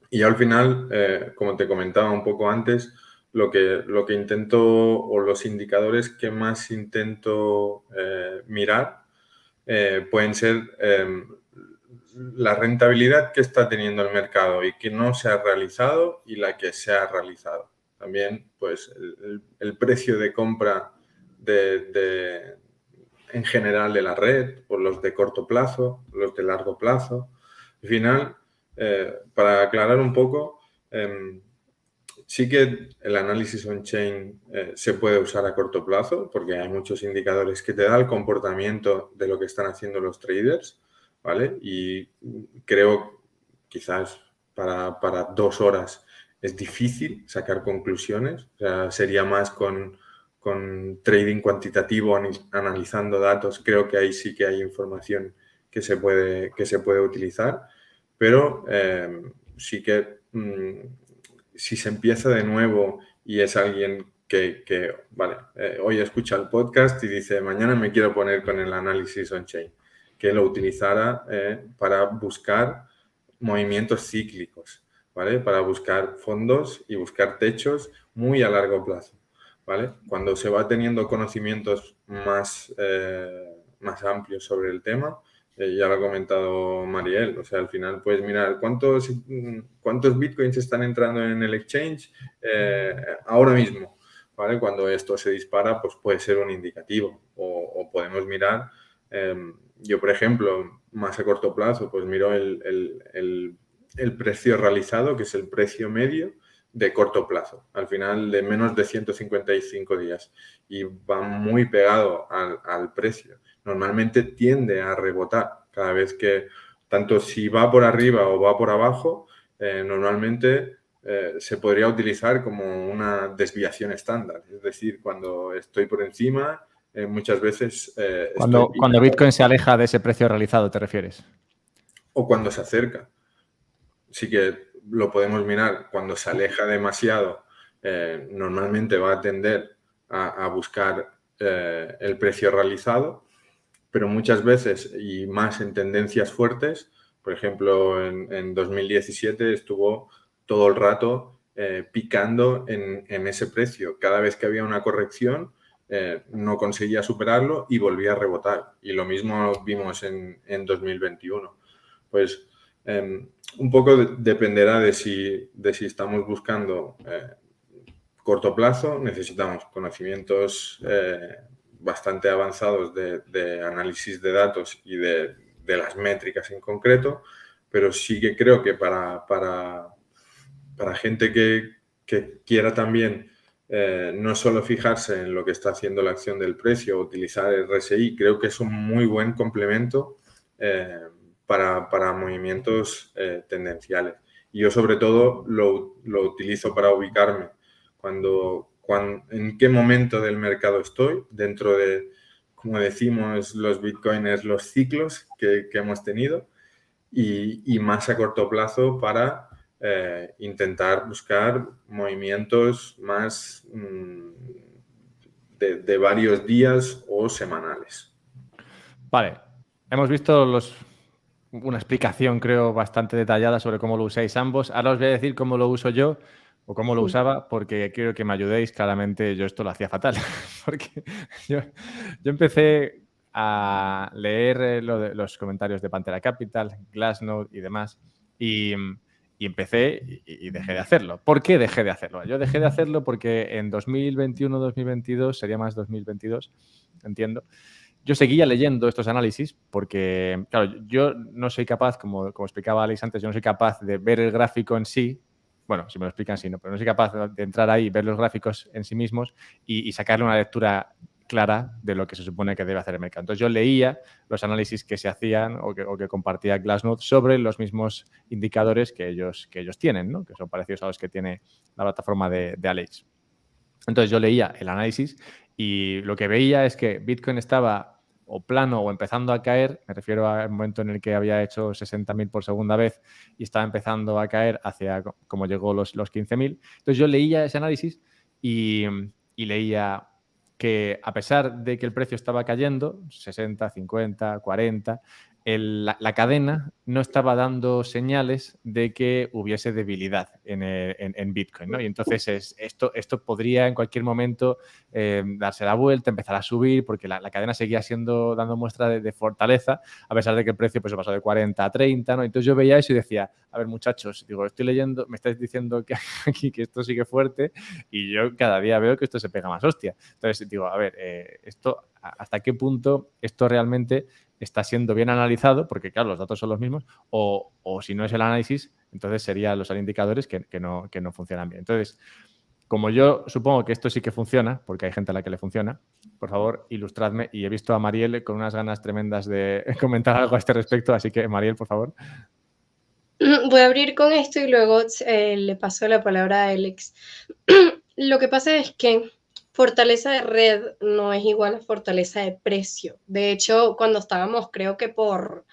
Y yo al final, como te comentaba un poco antes, lo que intento o los indicadores que más intento mirar pueden ser la rentabilidad que está teniendo el mercado y que no se ha realizado y la que se ha realizado. También, pues, el precio de compra en general de la red, o los de corto plazo, los de largo plazo. Al final, para aclarar un poco, sí que el análisis on-chain se puede usar a corto plazo porque hay muchos indicadores que te da el comportamiento de lo que están haciendo los traders, ¿vale? Y creo quizás para 2 horas es difícil sacar conclusiones. O sea, sería más con trading cuantitativo, analizando datos. Creo que ahí sí que hay información que se puede utilizar, pero sí que si se empieza de nuevo y es alguien que vale, hoy escucha el podcast y dice, mañana me quiero poner con el análisis on-chain, que lo utilizara para buscar movimientos cíclicos, ¿vale? Para buscar fondos y buscar techos muy a largo plazo, ¿vale? Cuando se va teniendo conocimientos más amplios sobre el tema, ya lo ha comentado Mariel, o sea, al final puedes mirar cuántos bitcoins están entrando en el exchange ahora mismo, ¿vale? Cuando esto se dispara, pues puede ser un indicativo o podemos mirar, yo por ejemplo, más a corto plazo, pues miro el precio realizado, que es el precio medio de corto plazo, al final de menos de 155 días y va muy pegado al precio. Normalmente tiende a rebotar cada vez que, tanto si va por arriba o va por abajo, normalmente se podría utilizar como una desviación estándar. Es decir, cuando estoy por encima, muchas veces Cuando Bitcoin se aleja de ese precio realizado, ¿te refieres? o cuando se acerca. Sí que lo podemos mirar. Cuando se aleja demasiado, normalmente va a tender a buscar el precio realizado, pero muchas veces, y más en tendencias fuertes, por ejemplo, en 2017 estuvo todo el rato picando en ese precio. Cada vez que había una corrección, no conseguía superarlo y volvía a rebotar. Y lo mismo vimos en 2021. Pues un poco dependerá de si estamos buscando corto plazo, necesitamos conocimientos bastante avanzados de análisis de datos y de las métricas en concreto, pero sí que creo que para gente que quiera también no solo fijarse en lo que está haciendo la acción del precio o utilizar el RSI, creo que es un muy buen complemento para movimientos tendenciales. Y yo sobre todo lo utilizo para ubicarme en qué momento del mercado estoy dentro de, como decimos los bitcoiners, los ciclos que hemos tenido y más a corto plazo para intentar buscar movimientos más de varios días o semanales. Vale, hemos visto una explicación, creo, bastante detallada sobre cómo lo usáis ambos. Ahora os voy a decir cómo lo uso yo, o cómo lo usaba, porque quiero que me ayudéis. Claramente yo esto lo hacía fatal, porque yo empecé a leer los comentarios de Pantera Capital, Glassnode y demás, y empecé y dejé de hacerlo. ¿Por qué dejé de hacerlo? Yo dejé de hacerlo porque en 2021-2022, sería más 2022, entiendo, yo seguía leyendo estos análisis porque, claro, yo no soy capaz, como explicaba Alex antes, yo no soy capaz de ver el gráfico en sí. Bueno, si me lo explican, sí, no, pero no soy capaz de entrar ahí, ver los gráficos en sí mismos y sacarle una lectura clara de lo que se supone que debe hacer el mercado. Entonces yo leía los análisis que se hacían o que compartía Glassnode sobre los mismos indicadores que ellos tienen, ¿no? Que son parecidos a los que tiene la plataforma de Alex. Entonces yo leía el análisis y lo que veía es que Bitcoin estaba o plano o empezando a caer, me refiero al momento en el que había hecho 60.000 por segunda vez y estaba empezando a caer hacia como llegó los 15.000. Entonces yo leía ese análisis y leía que a pesar de que el precio estaba cayendo, 60, 50, 40, la cadena no estaba dando señales de que hubiese debilidad en Bitcoin, ¿no? Y entonces esto podría en cualquier momento darse la vuelta, empezar a subir, porque la cadena seguía dando muestra de fortaleza, a pesar de que el precio pues, pasó de 40 a 30, ¿no? Entonces yo veía eso y decía, a ver, muchachos, digo, estoy leyendo, me estáis diciendo que aquí que esto sigue fuerte y yo cada día veo que esto se pega más hostia. Entonces digo, a ver, ¿hasta qué punto esto realmente está siendo bien analizado? Porque, claro, los datos son los mismos, o si no es el análisis, entonces serían los indicadores que no funcionan bien. Entonces, como yo supongo que esto sí que funciona, porque hay gente a la que le funciona, por favor, ilustradme. Y he visto a Mariel con unas ganas tremendas de comentar algo a este respecto, así que, Mariel, por favor. Voy a abrir con esto y luego le paso la palabra a Alex. Lo que pasa es que fortaleza de red no es igual a fortaleza de precio. De hecho, cuando estábamos, creo que por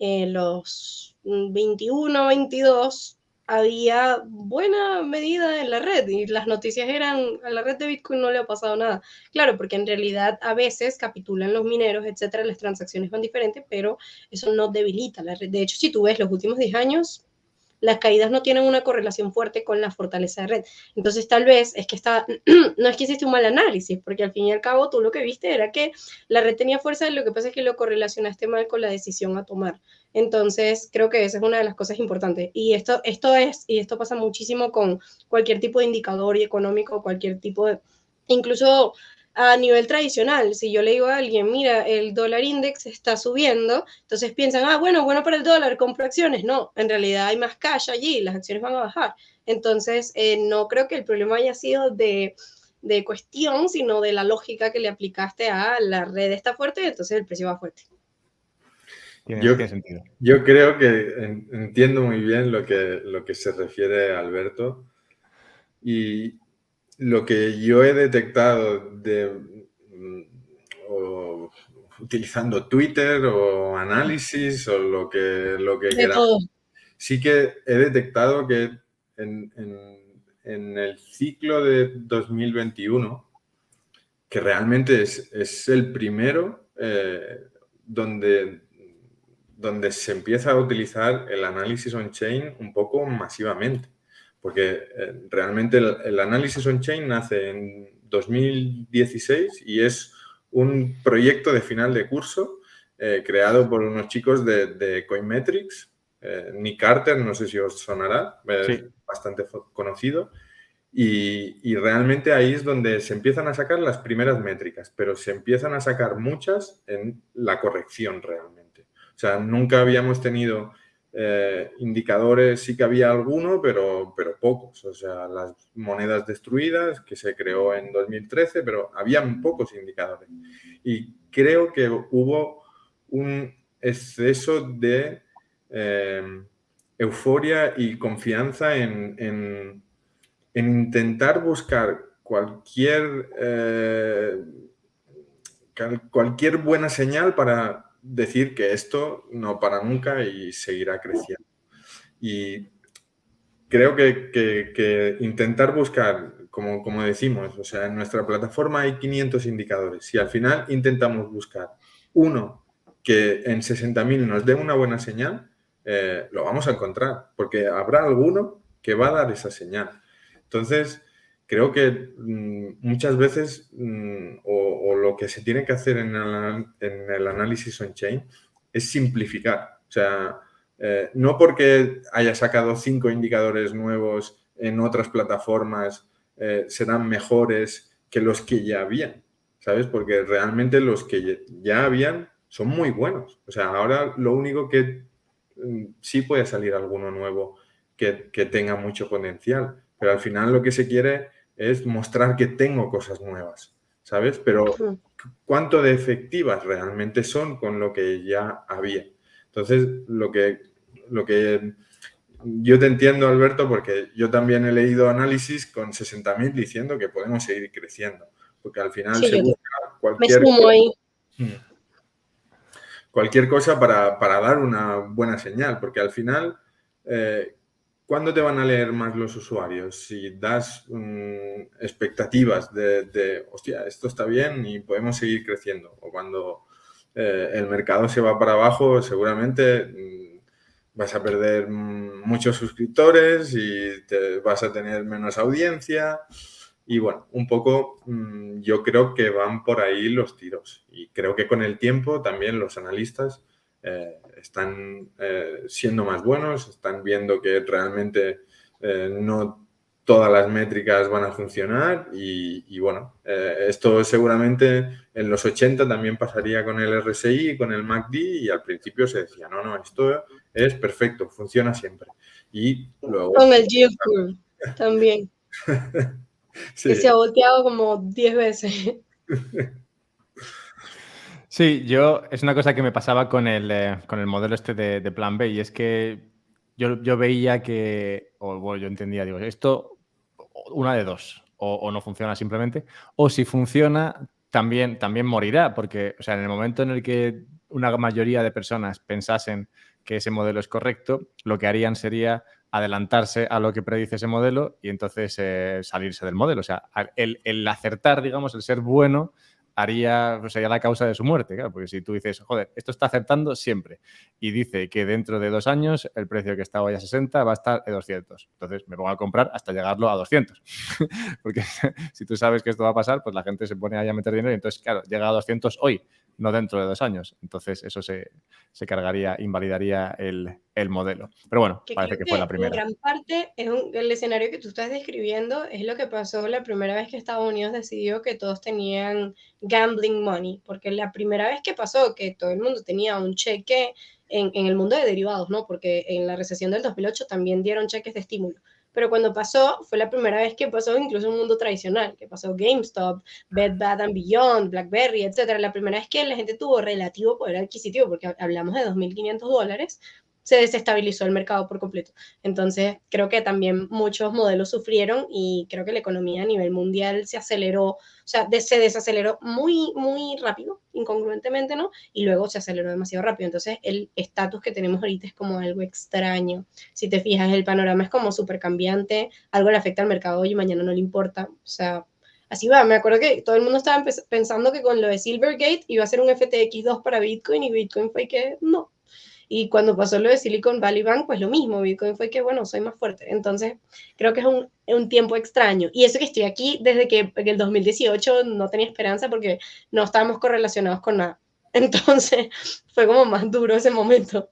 los 21, 22, había buena medida en la red y las noticias eran, a la red de Bitcoin no le ha pasado nada. Claro, porque en realidad a veces capitulan los mineros, etcétera, las transacciones van diferentes, pero eso no debilita la red. De hecho, si tú ves los últimos 10 años, las caídas no tienen una correlación fuerte con la fortaleza de red. Entonces, tal vez es que no es que hiciste un mal análisis, porque al fin y al cabo tú lo que viste era que la red tenía fuerza, lo que pasa es que lo correlacionaste mal con la decisión a tomar. Entonces, creo que esa es una de las cosas importantes. Y esto pasa muchísimo con cualquier tipo de indicador y económico, cualquier tipo de, incluso a nivel tradicional, si yo le digo a alguien, mira, el dólar index está subiendo, entonces piensan, bueno para el dólar, compro acciones. No, en realidad hay más cash allí, las acciones van a bajar. Entonces, no creo que el problema haya sido de cuestión, sino de la lógica que le aplicaste a la red está fuerte, entonces el precio va fuerte. Tiene sentido. Yo creo que entiendo muy bien lo que se refiere Alberto, y lo que yo he detectado utilizando Twitter o análisis o lo que queramos, sí que he detectado que en el ciclo de 2021, que realmente es el primero donde se empieza a utilizar el análisis on-chain un poco masivamente. Porque realmente el análisis on-chain nace en 2016 y es un proyecto de final de curso creado por unos chicos de Coinmetrics. Nick Carter, no sé si os sonará, es bastante conocido. Y realmente ahí es donde se empiezan a sacar las primeras métricas, pero se empiezan a sacar muchas en la corrección realmente. O sea, nunca habíamos tenido indicadores, sí que había alguno, pero pocos. O sea, las monedas destruidas, que se creó en 2013, pero habían pocos indicadores. Y creo que hubo un exceso de euforia y confianza en intentar buscar cualquier buena señal para decir que esto no para nunca y seguirá creciendo. Y creo que intentar buscar, como decimos, o sea, en nuestra plataforma hay 500 indicadores. Si al final intentamos buscar uno que en 60.000 nos dé una buena señal, lo vamos a encontrar, porque habrá alguno que va a dar esa señal. Entonces, creo que muchas veces o lo que se tiene que hacer en el análisis on-chain es simplificar. O sea, no porque haya sacado 5 indicadores nuevos en otras plataformas serán mejores que los que ya habían, ¿sabes? Porque realmente los que ya habían son muy buenos. O sea, ahora lo único que sí puede salir alguno nuevo que tenga mucho potencial, pero al final lo que se quiere es mostrar que tengo cosas nuevas, ¿sabes? Pero ¿cuánto de efectivas realmente son con lo que ya había? Entonces, lo que yo te entiendo, Alberto, porque yo también he leído análisis con 60.000 diciendo que podemos seguir creciendo, porque al final Sí, se yo busca me sumo ahí. cualquier cosa para dar una buena señal, porque al final, ¿cuándo te van a leer más los usuarios? Si das expectativas de, hostia, esto está bien y podemos seguir creciendo, o cuando el mercado se va para abajo, seguramente vas a perder muchos suscriptores y te vas a tener menos audiencia. Y bueno, un poco yo creo que van por ahí los tiros. Y creo que con el tiempo también los analistas están siendo más buenos, están viendo que realmente no todas las métricas van a funcionar y bueno, esto seguramente en los 80 también pasaría con el RSI y con el MACD y al principio se decía, no, esto es perfecto, funciona siempre. Y luego... Con el yield curve también. Sí. Que se ha volteado como 10 veces. Sí, es una cosa que me pasaba con el modelo este de Plan B, y es que yo veía que, o bueno, yo entendía, digo, esto, una de dos, o no funciona simplemente, o si funciona, también morirá, porque, o sea, en el momento en el que una mayoría de personas pensasen que ese modelo es correcto, lo que harían sería adelantarse a lo que predice ese modelo y entonces salirse del modelo. O sea, el acertar, digamos, el ser bueno, sería la causa de su muerte, claro, porque si tú dices, joder, esto está acertando siempre y dice que dentro de 2 años el precio que está hoy a 60 va a estar en 200, entonces me pongo a comprar hasta llegarlo a 200, porque si tú sabes que esto va a pasar, pues la gente se pone ahí a meter dinero y entonces, claro, llega a 200 hoy, no dentro de 2 años, entonces eso se cargaría, invalidaría el modelo. Pero bueno, Que parece creo que fue la en primera. gran parte el escenario que tú estás describiendo es lo que pasó la primera vez que Estados Unidos decidió que todos tenían gambling money, porque la primera vez que pasó que todo el mundo tenía un cheque en el mundo de derivados, ¿no? Porque en la recesión del 2008 también dieron cheques de estímulo. Pero cuando pasó, fue la primera vez que pasó incluso en un mundo tradicional, que pasó GameStop, Bed Bath & Beyond, BlackBerry, etc. La primera vez que la gente tuvo relativo poder adquisitivo, porque hablamos de $2.500, se desestabilizó el mercado por completo. Entonces, creo que también muchos modelos sufrieron y creo que la economía a nivel mundial se aceleró, o sea, se desaceleró muy, muy rápido, incongruentemente, ¿no? Y luego se aceleró demasiado rápido. Entonces, el estatus que tenemos ahorita es como algo extraño. Si te fijas, el panorama es como súper cambiante, algo le afecta al mercado hoy y mañana no le importa. O sea, así va. Me acuerdo que todo el mundo estaba pensando que con lo de Silvergate iba a ser un FTX2 para Bitcoin y Bitcoin fue que no. Y cuando pasó lo de Silicon Valley Bank, pues lo mismo, Bitcoin fue que, bueno, soy más fuerte. Entonces, creo que es un tiempo extraño. Y eso que estoy aquí desde que en el 2018 no tenía esperanza porque no estábamos correlacionados con nada. Entonces, fue como más duro ese momento.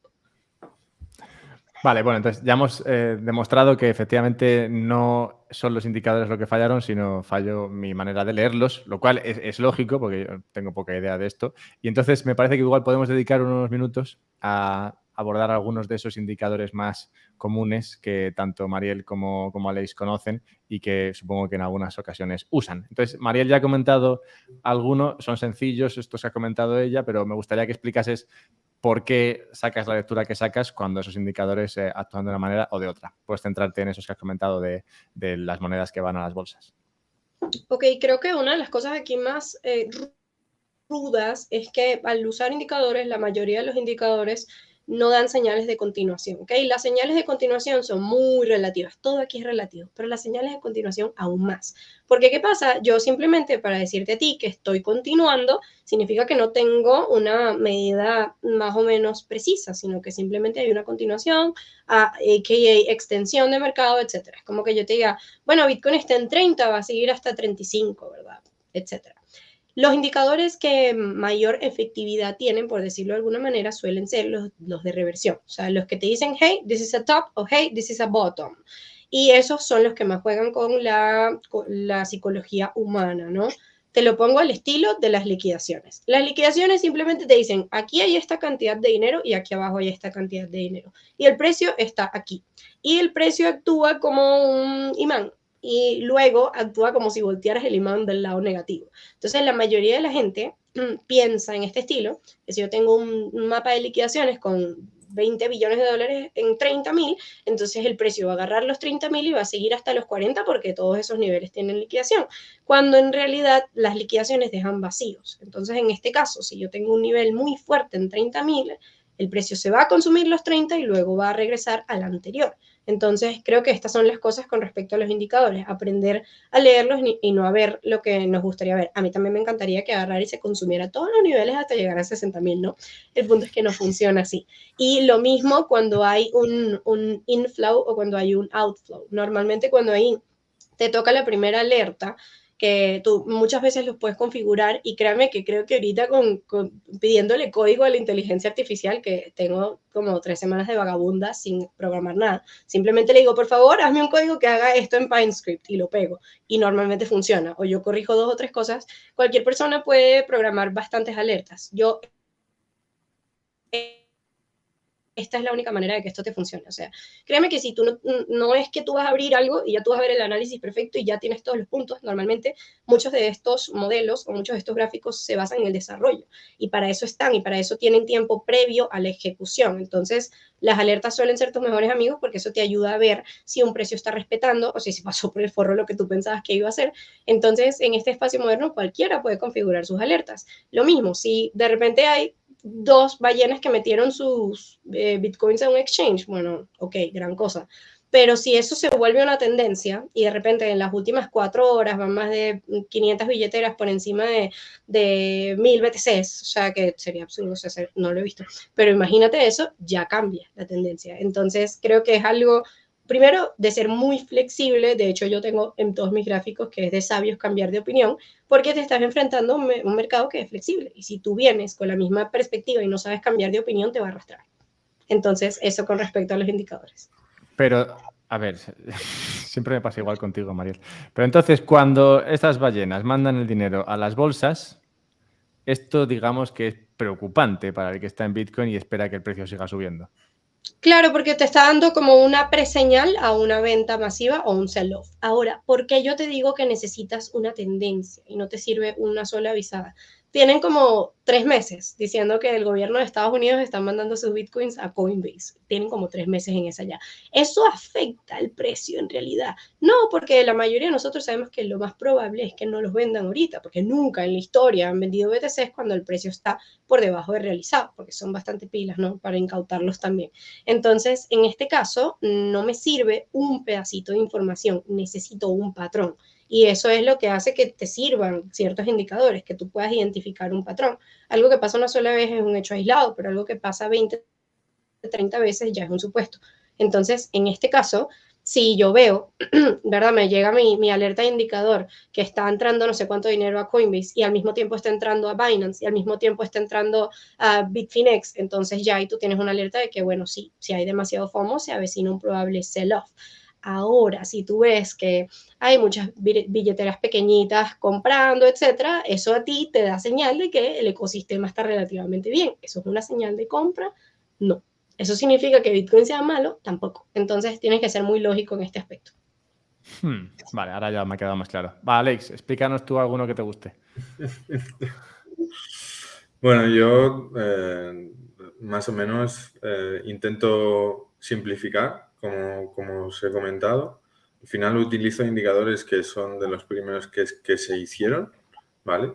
Vale, bueno, entonces ya hemos demostrado que efectivamente no son los indicadores lo que fallaron, sino falló mi manera de leerlos, lo cual es lógico porque yo tengo poca idea de esto. Y entonces me parece que igual podemos dedicar unos minutos a abordar algunos de esos indicadores más comunes que tanto Mariel como Aleix conocen y que supongo que en algunas ocasiones usan. Entonces, Mariel ya ha comentado algunos, son sencillos estos que ha comentado ella, pero me gustaría que explicases por qué sacas la lectura que sacas cuando esos indicadores actúan de una manera o de otra. Puedes centrarte en esos que has comentado de las monedas que van a las bolsas. Ok, creo que una de las cosas aquí más rudas es que al usar indicadores, la mayoría de los indicadores no dan señales de continuación, ¿ok? Las señales de continuación son muy relativas, todo aquí es relativo, pero las señales de continuación aún más. Porque, ¿qué pasa? Yo simplemente para decirte a ti que estoy continuando, significa que no tengo una medida más o menos precisa, sino que simplemente hay una continuación, a.k.a. extensión de mercado, etcétera. Es como que yo te diga, bueno, Bitcoin está en 30, va a seguir hasta 35, ¿verdad? Etcétera. Los indicadores que mayor efectividad tienen, por decirlo de alguna manera, suelen ser los de reversión. O sea, los que te dicen, hey, this is a top o hey, this is a bottom. Y esos son los que más juegan con la psicología humana, ¿no? Te lo pongo al estilo de las liquidaciones. Las liquidaciones simplemente te dicen, aquí hay esta cantidad de dinero y aquí abajo hay esta cantidad de dinero. Y el precio está aquí. Y el precio actúa como un imán y luego actúa como si voltearas el imán del lado negativo. Entonces, la mayoría de la gente piensa en este estilo, que si yo tengo un mapa de liquidaciones con 20 billones de dólares en 30.000, entonces el precio va a agarrar los 30.000 y va a seguir hasta los 40 porque todos esos niveles tienen liquidación, cuando en realidad las liquidaciones dejan vacíos. Entonces, en este caso, si yo tengo un nivel muy fuerte en 30.000, el precio se va a consumir los 30 y luego va a regresar al anterior. Entonces, creo que estas son las cosas con respecto a los indicadores, aprender a leerlos y no a ver lo que nos gustaría ver. A mí también me encantaría que agarrar y se consumiera todos los niveles hasta llegar a 60.000, ¿no? El punto es que no funciona así. Y lo mismo cuando hay un inflow o cuando hay un outflow. Normalmente cuando ahí te toca la primera alerta, que tú muchas veces los puedes configurar y créanme que creo que ahorita pidiéndole código a la inteligencia artificial, que tengo como 3 semanas de vagabunda sin programar nada, simplemente le digo, por favor, hazme un código que haga esto en PineScript y lo pego y normalmente funciona, o yo corrijo 2 o 3 cosas. Cualquier persona puede programar bastantes alertas. Yo esta es la única manera de que esto te funcione. O sea, créeme que si tú no es que tú vas a abrir algo y ya tú vas a ver el análisis perfecto y ya tienes todos los puntos, normalmente muchos de estos modelos o muchos de estos gráficos se basan en el desarrollo y para eso están y para eso tienen tiempo previo a la ejecución. Entonces, las alertas suelen ser tus mejores amigos porque eso te ayuda a ver si un precio está respetando o si se pasó por el forro lo que tú pensabas que iba a hacer. Entonces, en este espacio moderno cualquiera puede configurar sus alertas. Lo mismo, si de repente hay 2 ballenas que metieron sus bitcoins a un exchange, bueno, ok, gran cosa. Pero si eso se vuelve una tendencia y de repente en las últimas 4 horas van más de 500 billeteras por encima de 1000 BTCs, o sea que sería absurdo, o sea, no lo he visto, pero imagínate eso, ya cambia la tendencia. Entonces creo que es algo, primero, de ser muy flexible. De hecho, yo tengo en todos mis gráficos que es de sabios cambiar de opinión, porque te estás enfrentando a un mercado que es flexible. Y si tú vienes con la misma perspectiva y no sabes cambiar de opinión, te va a arrastrar. Entonces, eso con respecto a los indicadores. Pero, a ver, siempre me pasa igual contigo, Mariel. Pero entonces, cuando estas ballenas mandan el dinero a las bolsas, esto digamos que es preocupante para el que está en Bitcoin y espera que el precio siga subiendo. Claro, porque te está dando como una preseñal a una venta masiva o un sell-off. Ahora, ¿por qué yo te digo que necesitas una tendencia y no te sirve una sola avisada? Tienen como 3 meses diciendo que el gobierno de Estados Unidos está mandando sus bitcoins a Coinbase. Tienen como 3 meses en esa ya. ¿Eso afecta el precio en realidad? No, porque la mayoría de nosotros sabemos que lo más probable es que no los vendan ahorita, porque nunca en la historia han vendido BTCs cuando el precio está por debajo de realizado, porque son bastante pilas, ¿no? Para incautarlos también. Entonces, en este caso, no me sirve un pedacito de información, necesito un patrón. Y eso es lo que hace que te sirvan ciertos indicadores, que tú puedas identificar un patrón. Algo que pasa una sola vez es un hecho aislado, pero algo que pasa 20, 30 veces ya es un supuesto. Entonces, en este caso, si yo veo, ¿verdad? Me llega mi alerta de indicador que está entrando no sé cuánto dinero a Coinbase y al mismo tiempo está entrando a Binance y al mismo tiempo está entrando a Bitfinex, entonces ya ahí tú tienes una alerta de que, bueno, sí, si hay demasiado FOMO, se avecina un probable sell-off. Ahora, si tú ves que hay muchas billeteras pequeñitas comprando, etcétera, eso a ti te da señal de que el ecosistema está relativamente bien. ¿Eso es una señal de compra? No. ¿Eso significa que Bitcoin sea malo? Tampoco. Entonces tienes que ser muy lógico en este aspecto. Vale, ahora ya me ha quedado más claro. Va, Alex, explícanos tú alguno que te guste. Bueno, yo más o menos intento simplificar, como os he comentado. Al final utilizo indicadores que son de los primeros que se hicieron, ¿vale?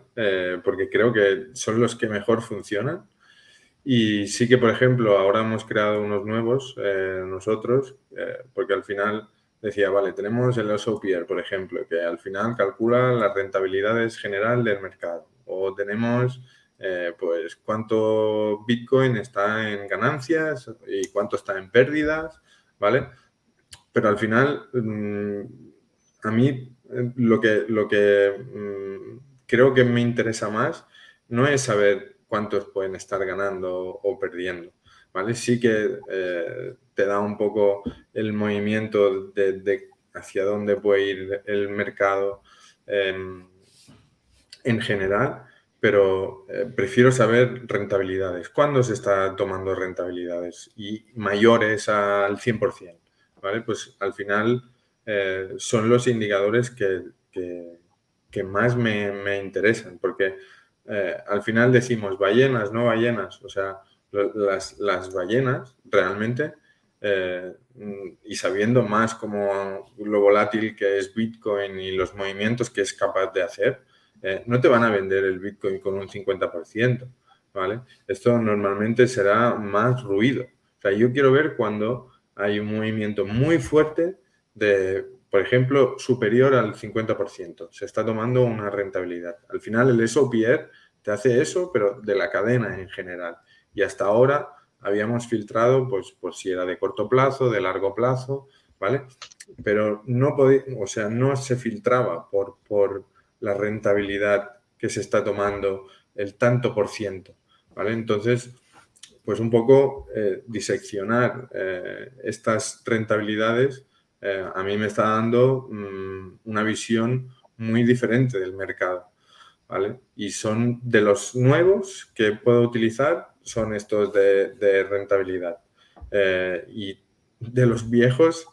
Porque creo que son los que mejor funcionan. Y sí que, por ejemplo, ahora hemos creado unos nuevos nosotros, porque al final decía, vale, tenemos el SOPR, por ejemplo, que al final calcula las rentabilidades general del mercado. O tenemos, pues, cuánto Bitcoin está en ganancias y cuánto está en pérdidas, ¿vale? Pero al final, a mí lo que creo que me interesa más no es saber cuántos pueden estar ganando o perdiendo, ¿vale? Sí que te da un poco el movimiento de hacia dónde puede ir el mercado en general, pero prefiero saber rentabilidades. ¿Cuándo se está tomando rentabilidades? Y mayores al 100%, ¿vale? Pues al final son los indicadores que más me interesan, porque al final decimos ballenas, no ballenas, o sea, las ballenas realmente, y sabiendo más como lo volátil que es Bitcoin y los movimientos que es capaz de hacer, no te van a vender el Bitcoin con un 50%, ¿vale? Esto normalmente será más ruido. O sea, yo quiero ver cuando hay un movimiento muy fuerte de, por ejemplo, superior al 50%. Se está tomando una rentabilidad. Al final el SOPR te hace eso, pero de la cadena en general. Y hasta ahora habíamos filtrado, pues si era de corto plazo, de largo plazo, ¿vale? Pero no podía, o sea, no se filtraba por la rentabilidad que se está tomando el tanto por ciento, ¿vale? Entonces, pues un poco diseccionar estas rentabilidades a mí me está dando una visión muy diferente del mercado, ¿vale? Y son de los nuevos que puedo utilizar, son estos de rentabilidad. Y de los viejos,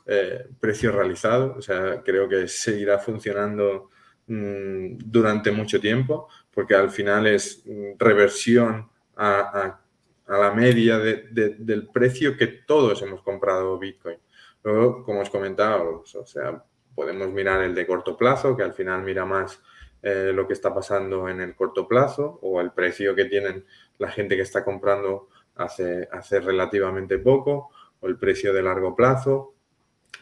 precio realizado, o sea, creo que seguirá funcionando durante mucho tiempo, porque al final es reversión a la media del precio que todos hemos comprado Bitcoin. Luego, como os comentaba, o sea, podemos mirar el de corto plazo, que al final mira más lo que está pasando en el corto plazo o el precio que tienen la gente que está comprando hace relativamente poco o el precio de largo plazo,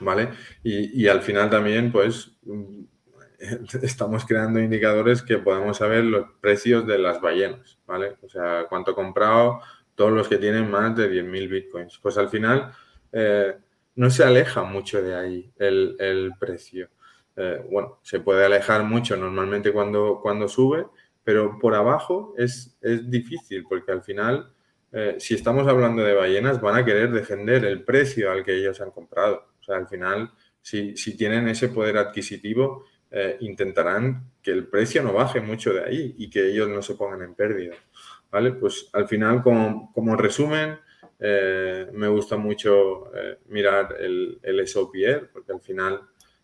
¿vale? Y al final también, pues, estamos creando indicadores que podamos saber los precios de las ballenas, ¿vale? O sea, cuánto he comprado todos los que tienen más de 10.000 bitcoins. Pues al final no se aleja mucho de ahí el precio. Bueno, se puede alejar mucho normalmente cuando sube, pero por abajo es difícil porque al final, si estamos hablando de ballenas, van a querer defender el precio al que ellos han comprado. O sea, al final, si tienen ese poder adquisitivo, intentarán que el precio no baje mucho de ahí y que ellos no se pongan en pérdida. ¿Vale? Pues al final, como resumen, me gusta mucho mirar el SOPR porque al final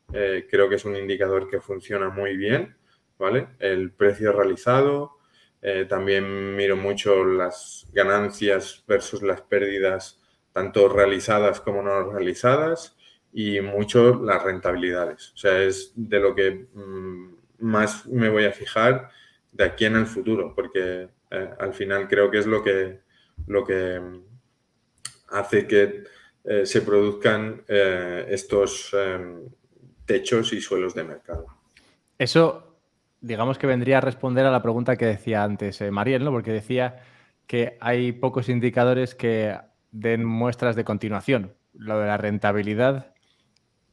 creo que es un indicador que funciona muy bien, ¿vale? El precio realizado, también miro mucho las ganancias versus las pérdidas, tanto realizadas como no realizadas, y mucho las rentabilidades. O sea, es de lo que más me voy a fijar de aquí en el futuro, porque al final creo que es lo que hace que se produzcan estos techos y suelos de mercado. Eso, digamos que vendría a responder a la pregunta que decía antes Mariel, ¿no? Porque decía que hay pocos indicadores que den muestras de continuación. Lo de la rentabilidad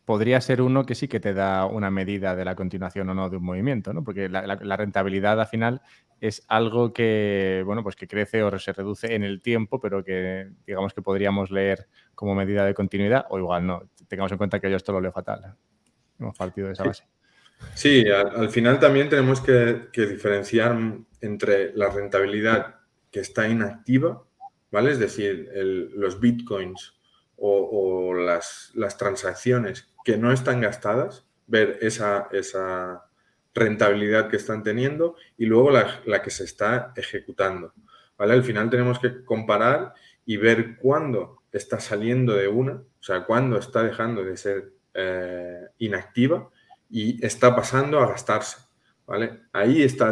podría ser uno que sí que te da una medida de la continuación o no de un movimiento, ¿no? Porque la rentabilidad al final es algo que, bueno, pues que crece o se reduce en el tiempo, pero que digamos que podríamos leer como medida de continuidad, o igual no. Tengamos en cuenta que yo esto lo leo fatal. Hemos partido de esa base. Sí, al final también tenemos que diferenciar entre la rentabilidad que está inactiva, ¿vale? Es decir, los bitcoins o las transacciones que no están gastadas, ver esa rentabilidad que están teniendo y luego la que se está ejecutando, ¿vale? Al final tenemos que comparar y ver cuándo está saliendo de una, o sea, cuándo está dejando de ser inactiva y está pasando a gastarse, ¿vale? Ahí está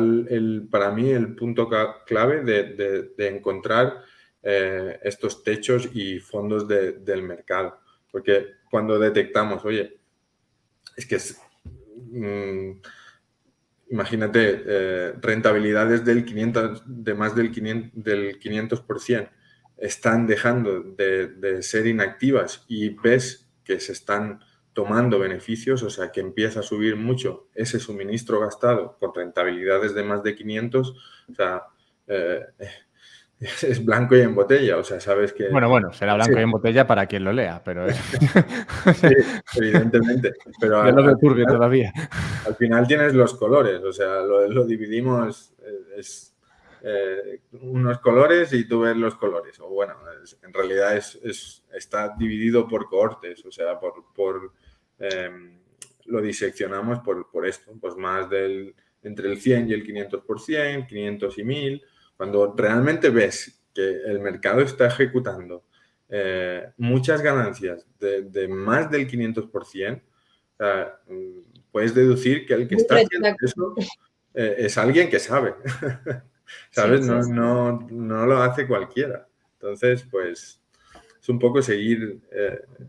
para mí el punto clave de encontrar estos techos y fondos del mercado. Porque cuando detectamos, oye, es que imagínate, rentabilidades de más del 500%, están dejando de ser inactivas y ves que se están tomando beneficios, o sea, que empieza a subir mucho ese suministro gastado con rentabilidades de más de 500, o sea, es blanco y en botella, o sea, sabes que... Bueno, será blanco Sí, y en botella para quien lo lea, pero sí, evidentemente, pero yo lo veo turbio todavía. al final tienes los colores, o sea, lo dividimos, es unos colores y tú ves los colores. O bueno, en realidad está dividido por cohortes, o sea, lo diseccionamos por esto, pues más entre el 100 y el 500%, 500 y 1000. Cuando realmente ves que el mercado está ejecutando muchas ganancias de más del 500%, o sea, puedes deducir que el que está haciendo eso es alguien que sabe, ¿sabes? Sí, sí, sí. No lo hace cualquiera. Entonces, pues, es un poco seguir...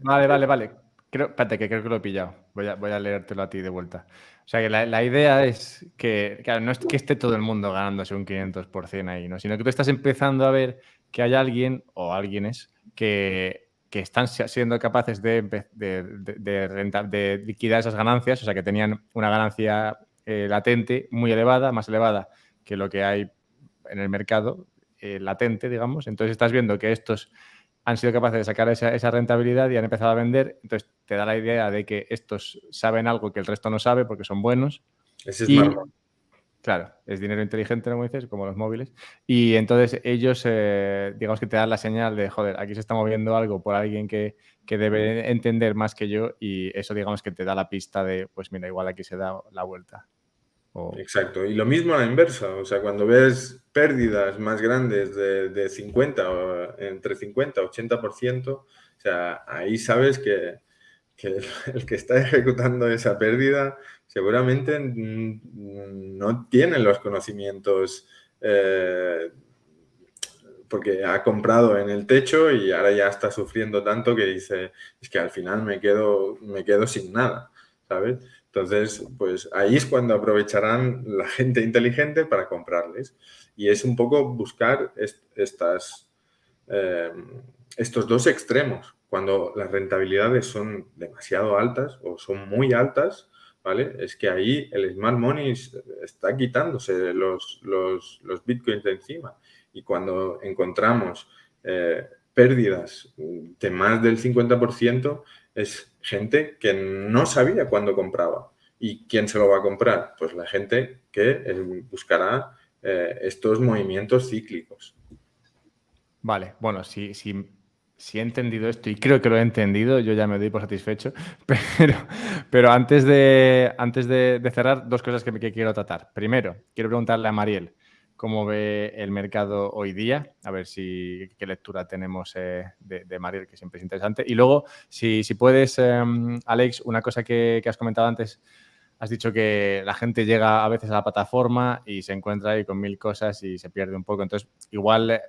Vale. Espérate, que creo que lo he pillado. Voy a leértelo a ti de vuelta. O sea, que la idea es que, claro, no es que esté todo el mundo ganándose un 500% ahí, ¿no? Sino que tú estás empezando a ver que hay alguien o alguienes que están siendo capaces de liquidar esas ganancias, o sea, que tenían una ganancia latente muy elevada, más elevada que lo que hay en el mercado latente, digamos. Entonces estás viendo que estos han sido capaces de sacar esa rentabilidad y han empezado a vender. Entonces te da la idea de que estos saben algo que el resto no sabe porque son buenos. Ese Y, Smart Money. claro, es dinero inteligente, como dices, como los móviles. Y entonces ellos, digamos que te dan la señal de, joder, aquí se está moviendo algo por alguien que debe entender más que yo y eso, digamos, que te da la pista de, pues mira, igual aquí se da la vuelta. Exacto. Y lo mismo a la inversa. O sea, cuando ves pérdidas más grandes de 50 o entre 50 y 80%, o sea, ahí sabes que el que está ejecutando esa pérdida seguramente no tiene los conocimientos porque ha comprado en el techo y ahora ya está sufriendo tanto que dice, es que al final me quedo sin nada, ¿sabes? Entonces, pues ahí es cuando aprovecharán la gente inteligente para comprarles. Y es un poco buscar estos dos extremos. Cuando las rentabilidades son demasiado altas o son muy altas, ¿vale? Es que ahí el smart money está quitándose los bitcoins de encima. Y cuando encontramos pérdidas de más del 50%, es gente que no sabía cuándo compraba. ¿Y quién se lo va a comprar? Pues la gente que buscará estos movimientos cíclicos. Vale, bueno, si he entendido esto y creo que lo he entendido, yo ya me doy por satisfecho, pero antes de cerrar, dos cosas que quiero tratar. Primero, quiero preguntarle a Mariel cómo ve el mercado hoy día, a ver qué lectura tenemos de Mariel, que siempre es interesante. Y luego, si puedes, Alex, una cosa que has comentado antes. Has dicho que la gente llega a veces a la plataforma y se encuentra ahí con 1000 cosas y se pierde un poco. Entonces, igual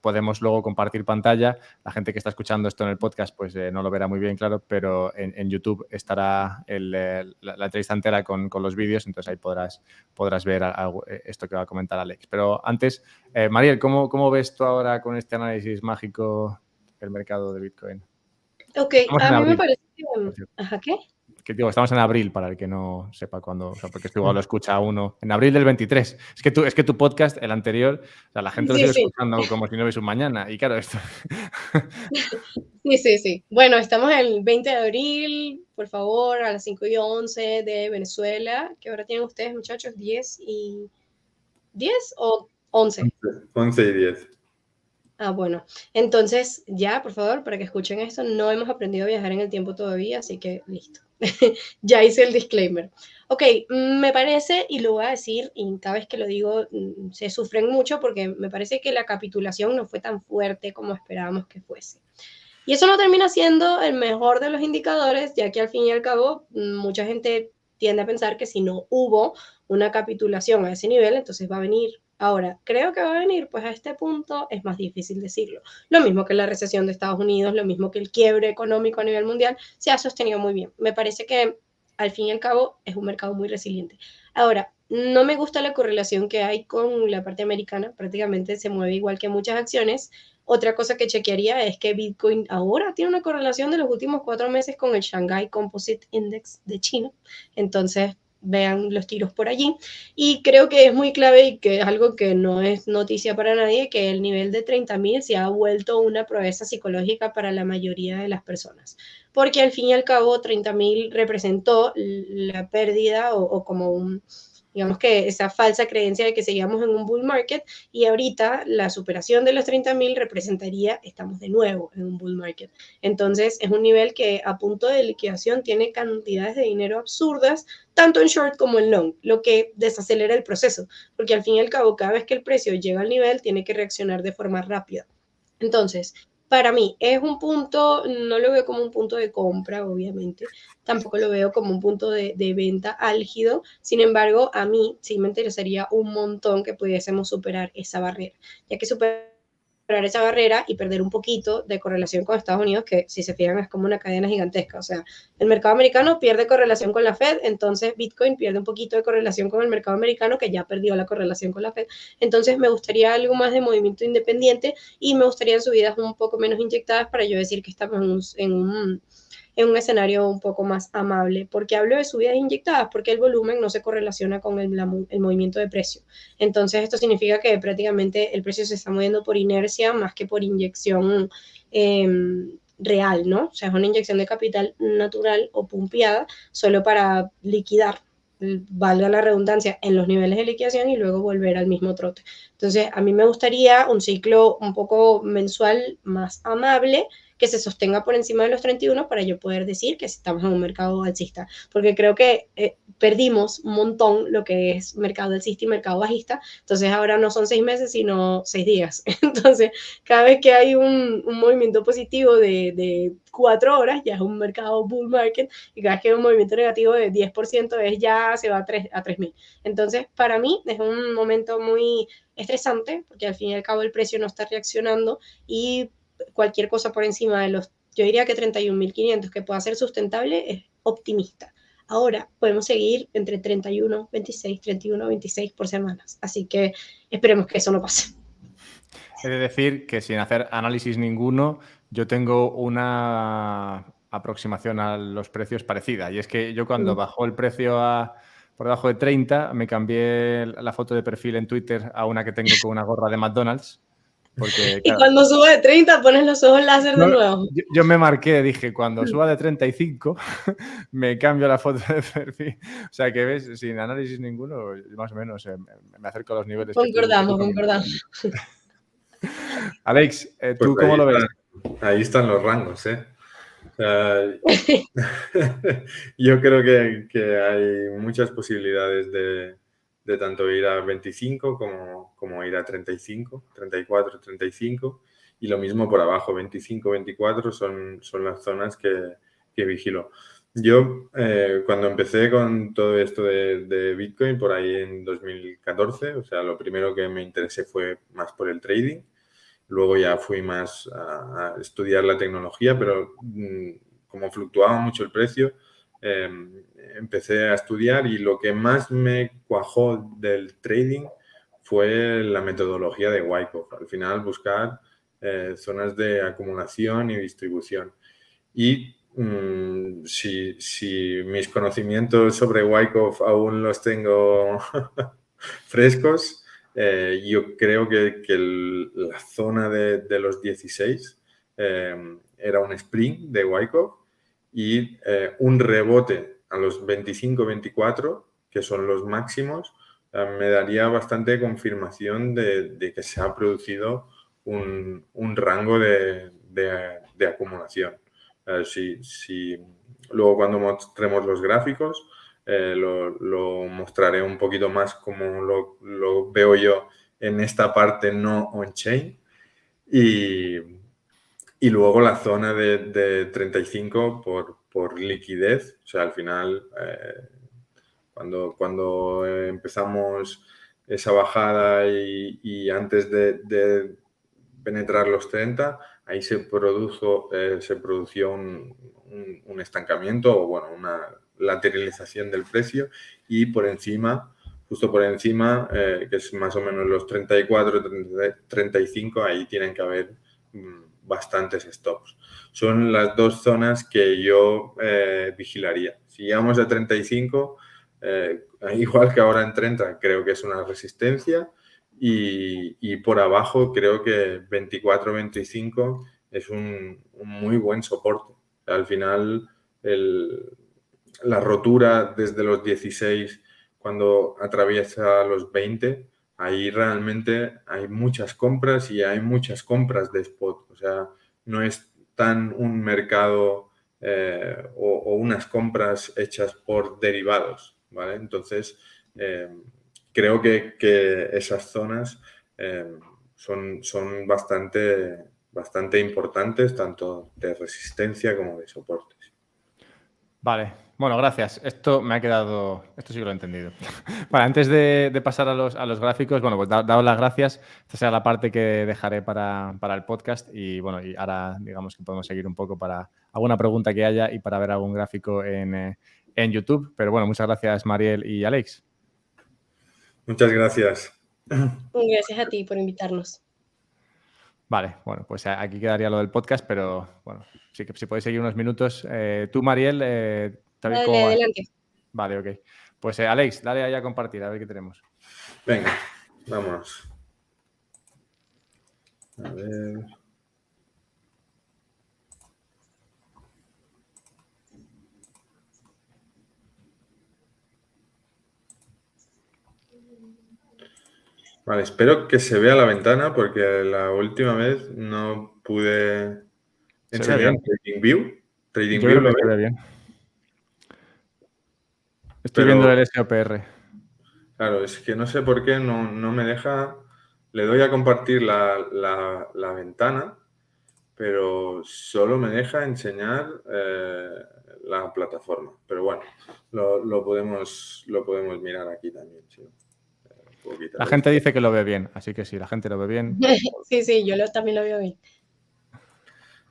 podemos luego compartir pantalla. La gente que está escuchando esto en el podcast pues no lo verá muy bien, claro, pero en YouTube estará la entrevista entera con los vídeos, entonces ahí podrás ver esto que va a comentar Alex. Pero antes, Mariel, ¿cómo ves tú ahora con este análisis mágico el mercado de Bitcoin? Ok, Estamos a en mí me abril, parece por que... cierto. Ajá, ¿qué? Que digo, estamos en abril, para el que no sepa cuándo, o sea, porque esto igual lo escucha uno en abril del 23. Es que tu podcast, el anterior, o sea, la gente lo Sí, sigue sí. escuchando como si no hubiese un mañana. Y claro, esto... Sí. Bueno, estamos el 20 de abril, por favor, a las 5:11 de Venezuela. ¿Qué hora tienen ustedes, muchachos? ¿10 o 11? 11 y 10. Ah, bueno. Entonces, ya, por favor, para que escuchen esto, no hemos aprendido a viajar en el tiempo todavía, así que listo. Ya hice el disclaimer. Ok, me parece, y lo voy a decir, y cada vez que lo digo, se sufren mucho porque me parece que la capitulación no fue tan fuerte como esperábamos que fuese. Y eso no termina siendo el mejor de los indicadores, ya que al fin y al cabo, mucha gente tiende a pensar que si no hubo una capitulación a ese nivel, entonces va a venir Ahora, creo que va a venir, pues a este punto es más difícil decirlo. Lo mismo que la recesión de Estados Unidos, lo mismo que el quiebre económico a nivel mundial, se ha sostenido muy bien. Me parece que al fin y al cabo es un mercado muy resiliente. Ahora, no me gusta la correlación que hay con la parte americana, prácticamente se mueve igual que muchas acciones. Otra cosa que chequearía es que Bitcoin ahora tiene una correlación de los últimos 4 meses con el Shanghai Composite Index de China. Entonces, vean los tiros por allí. Y creo que es muy clave y que es algo que no es noticia para nadie, que el nivel de 30.000 se ha vuelto una proeza psicológica para la mayoría de las personas. Porque al fin y al cabo 30.000 representó la pérdida o como un, digamos que esa falsa creencia de que seguíamos en un bull market y ahorita la superación de los 30.000 representaría, estamos de nuevo en un bull market. Entonces es un nivel que a punto de liquidación tiene cantidades de dinero absurdas, tanto en short como en long, lo que desacelera el proceso, porque al fin y al cabo cada vez que el precio llega al nivel tiene que reaccionar de forma rápida. Entonces, para mí es un punto, no lo veo como un punto de compra, obviamente, tampoco lo veo como un punto de venta álgido, sin embargo, a mí sí me interesaría un montón que pudiésemos superar esa barrera, ya que superar esa barrera y perder un poquito de correlación con Estados Unidos, que si se fijan es como una cadena gigantesca, o sea, el mercado americano pierde correlación con la Fed, entonces Bitcoin pierde un poquito de correlación con el mercado americano, que ya perdió la correlación con la Fed, entonces me gustaría algo más de movimiento independiente y me gustaría subidas un poco menos inyectadas para yo decir que estamos en un escenario un poco más amable. ¿Por qué hablo de subidas inyectadas? Porque el volumen no se correlaciona con el movimiento de precio. Entonces, esto significa que prácticamente el precio se está moviendo por inercia más que por inyección real, ¿no? O sea, es una inyección de capital natural o pumpeada solo para liquidar, valga la redundancia, en los niveles de liquidación y luego volver al mismo trote. Entonces, a mí me gustaría un ciclo un poco mensual más amable, que se sostenga por encima de los 31 para yo poder decir que estamos en un mercado alcista, porque creo que perdimos un montón lo que es mercado alcista y mercado bajista, entonces ahora no son 6 meses, sino 6 días. Entonces, cada vez que hay un movimiento positivo de 4 horas, ya es un mercado bull market, y cada vez que hay un movimiento negativo de 10%, es ya se va a 3.000. Entonces, para mí es un momento muy estresante, porque al fin y al cabo el precio no está reaccionando y cualquier cosa por encima de los, yo diría que 31.500 que pueda ser sustentable es optimista. Ahora podemos seguir entre 31, 26, 31, 26 por semanas. Así que esperemos que eso no pase. He de decir que sin hacer análisis ninguno, yo tengo una aproximación a los precios parecida. Y es que yo cuando bajó el precio por debajo de 30, me cambié la foto de perfil en Twitter a una que tengo con una gorra de McDonald's. Porque, y claro, cuando suba de 30 pones los ojos láser de nuevo. Yo me marqué, dije, cuando suba de 35 me cambio la foto de perfil. O sea que ves, sin análisis ninguno, más o menos me acerco a los niveles Concordamos, que tú concordamos. Alex, Pues ¿tú cómo lo ves? Ahí están los rangos, ¿eh? Yo creo que hay muchas posibilidades de tanto ir a 25 como ir a 35, 34, 35 y lo mismo por abajo, 25, 24 son las zonas que vigilo. Yo cuando empecé con todo esto de Bitcoin por ahí en 2014, o sea, lo primero que me interesé fue más por el trading. Luego ya fui más a estudiar la tecnología, pero como fluctuaba mucho el precio, empecé a estudiar y lo que más me cuajó del trading fue la metodología de Wyckoff. Al final buscar zonas de acumulación y distribución. Y si mis conocimientos sobre Wyckoff aún los tengo frescos, yo creo que la zona de los 16 era un sprint de Wyckoff y un rebote a los 25-24, que son los máximos, me daría bastante confirmación de que se ha producido un rango de acumulación. Luego cuando mostremos los gráficos, lo mostraré un poquito más como lo veo yo en esta parte no on-chain. Y luego la zona de 35 por liquidez. O sea, al final, cuando empezamos esa bajada y antes de penetrar los 30, ahí se produjo un estancamiento o bueno, una lateralización del precio y por encima, justo por encima, que es más o menos los 34, 35, ahí tienen que haber bastantes stops. Son las dos zonas que yo vigilaría. Si llegamos a 35, igual que ahora en 30, creo que es una resistencia y por abajo creo que 24-25 es un muy buen soporte. Al final, la rotura desde los 16 cuando atraviesa los 20, ahí realmente hay muchas compras y hay muchas compras de spot. O sea, no es tan un mercado o unas compras hechas por derivados, ¿vale? Entonces, creo que esas zonas son bastante importantes, tanto de resistencia como de soportes. Vale, bueno, gracias. Esto me ha quedado, esto sí que lo he entendido. Vale, antes de pasar a los gráficos, bueno, pues daos las gracias. Esta será la parte que dejaré para el podcast y bueno, y ahora digamos que podemos seguir un poco para alguna pregunta que haya y para ver algún gráfico en YouTube. Pero bueno, muchas gracias Mariel y Alex. Muchas gracias. Gracias a ti por invitarnos. Vale, bueno, pues aquí quedaría lo del podcast, pero bueno, sí que si podéis seguir unos minutos. Tú, Mariel, Dale, ¿cómo vas? adelante. Vale, ok. Pues Alex, dale ahí a compartir, a ver qué tenemos. Venga, vamos. A ver. Vale, espero que se vea la ventana porque la última vez no pude enseñar TradingView. Yo creo que se ve bien. Estoy viendo el SOPR. Claro, es que no sé por qué no me deja. Le doy a compartir la ventana, pero solo me deja enseñar la plataforma. Pero bueno, lo podemos mirar aquí también. ¿Sí? La gente dice que lo ve bien, así que si la gente lo ve bien. Sí, yo también lo veo bien.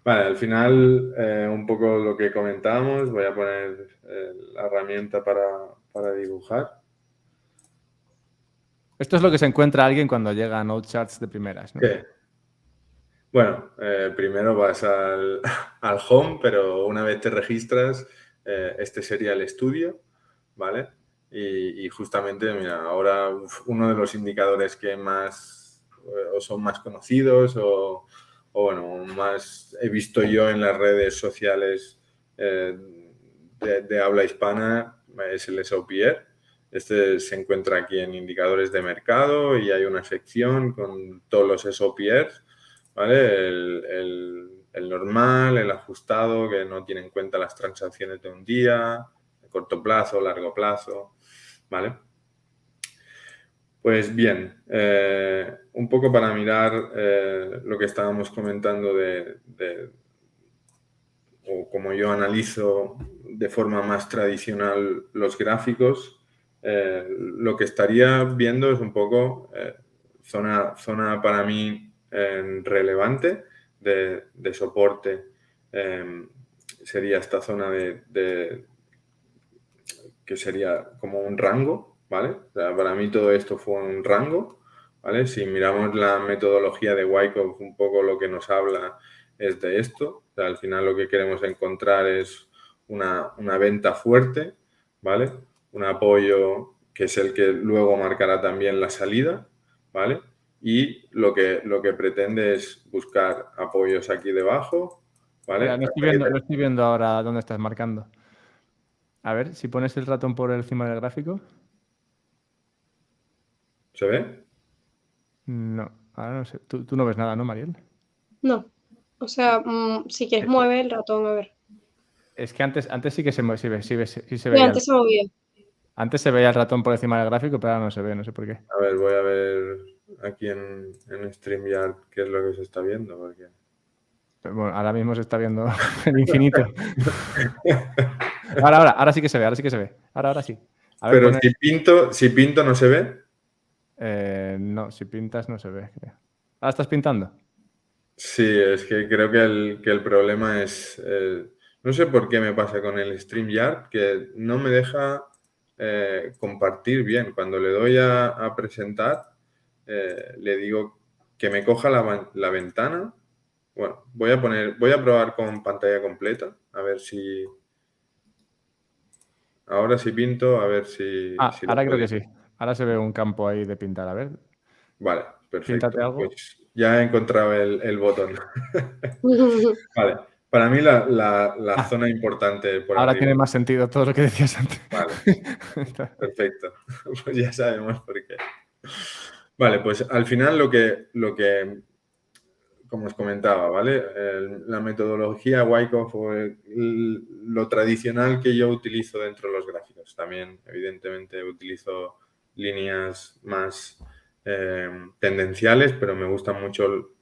Vale, al final, un poco lo que comentábamos, voy a poner la herramienta para dibujar. Esto es lo que se encuentra alguien cuando llega a Node Charts de primeras, ¿no? ¿Qué? Bueno, primero vas al home, pero una vez te registras, este sería el estudio, ¿vale? Y justamente, mira, ahora uno de los indicadores que más o son más conocidos o bueno, más he visto yo en las redes sociales de habla hispana es el SOPR. Este se encuentra aquí en indicadores de mercado y hay una sección con todos los SOPRs, ¿vale? El normal, el ajustado, que no tiene en cuenta las transacciones de un día, de corto plazo, largo plazo, ¿vale? Pues bien, un poco para mirar lo que estábamos comentando o como yo analizo de forma más tradicional los gráficos, lo que estaría viendo es un poco zona para mí relevante de soporte. Sería esta zona que sería como un rango, ¿vale? O sea, para mí todo esto fue un rango, ¿vale? Si miramos la metodología de Wyckoff, un poco lo que nos habla es de esto. O sea, al final lo que queremos encontrar es una venta fuerte, ¿vale? Un apoyo que es el que luego marcará también la salida, ¿vale? Y lo que pretende es buscar apoyos aquí debajo, ¿vale? No estoy viendo ahora dónde estás marcando. A ver, si pones el ratón por encima del gráfico. ¿Se ve? No, ahora no sé. Tú no ves nada, ¿no, Mariel? No. O sea, si quieres mueve el ratón, a ver. Es que antes sí que se veía. Antes se movía. Antes se veía el ratón por encima del gráfico, pero ahora no se ve, no sé por qué. A ver, voy a ver aquí en StreamYard qué es lo que se está viendo. Porque... Bueno, ahora mismo se está viendo el infinito. Ahora sí que se ve, Ahora sí. A ver, pero si pinto, ¿no se ve? No, si pintas no se ve, creo. ¿Ah, estás pintando? Sí, es que creo que el problema es... no sé por qué me pasa con el StreamYard, que no me deja compartir bien. Cuando le doy a presentar, le digo que me coja la ventana. Bueno, voy a probar con pantalla completa, a ver si... Ahora sí pinto, a ver si lo Ahora creo que puedes. sí. Ahora se ve un campo ahí de pintar. A ver, Vale, perfecto. píntate algo. Pues ya he encontrado el botón. Vale, para mí la Ah, zona importante por ahora arriba. tiene más sentido todo lo que decías antes. Vale, perfecto. Pues ya sabemos por qué. Vale, pues al final lo que como os comentaba, ¿vale? La metodología Wyckoff o lo tradicional que yo utilizo dentro de los gráficos. También, evidentemente, utilizo líneas más tendenciales, pero me gustan mucho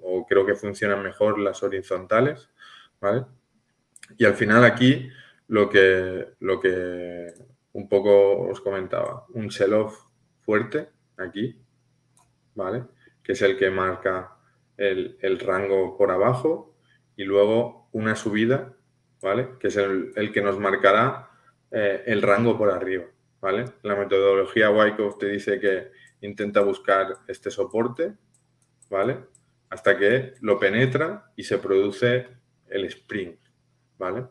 o creo que funcionan mejor las horizontales, ¿vale? Y al final aquí lo que un poco os comentaba, un sell-off fuerte aquí, ¿vale? Que es el que marca el rango por abajo y luego una subida, ¿vale? Que es el que nos marcará el rango por arriba, ¿vale? La metodología Wyckoff te dice que intenta buscar este soporte, ¿vale? Hasta que lo penetra y se produce el spring, ¿vale?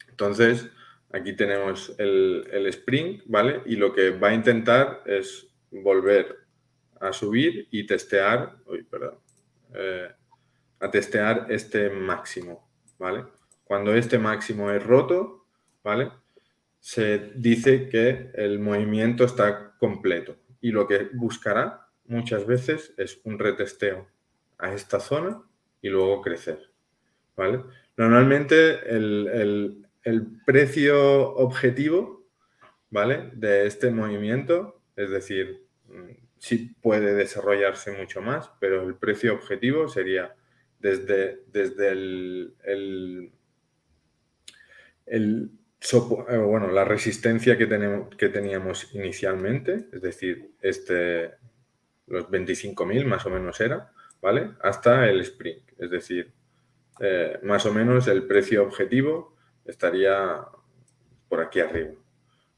Entonces, aquí tenemos el spring, ¿vale? Y lo que va a intentar es volver a subir y testear, a testear este máximo, ¿vale? Cuando este máximo es roto, ¿vale? Se dice que el movimiento está completo y lo que buscará muchas veces es un retesteo a esta zona y luego crecer, ¿vale? Normalmente el precio objetivo, ¿vale? De este movimiento, es decir, sí puede desarrollarse mucho más, pero el precio objetivo sería desde la resistencia que teníamos inicialmente, es decir, los 25.000 más o menos era, ¿vale? Hasta el spring, es decir, más o menos el precio objetivo estaría por aquí arriba,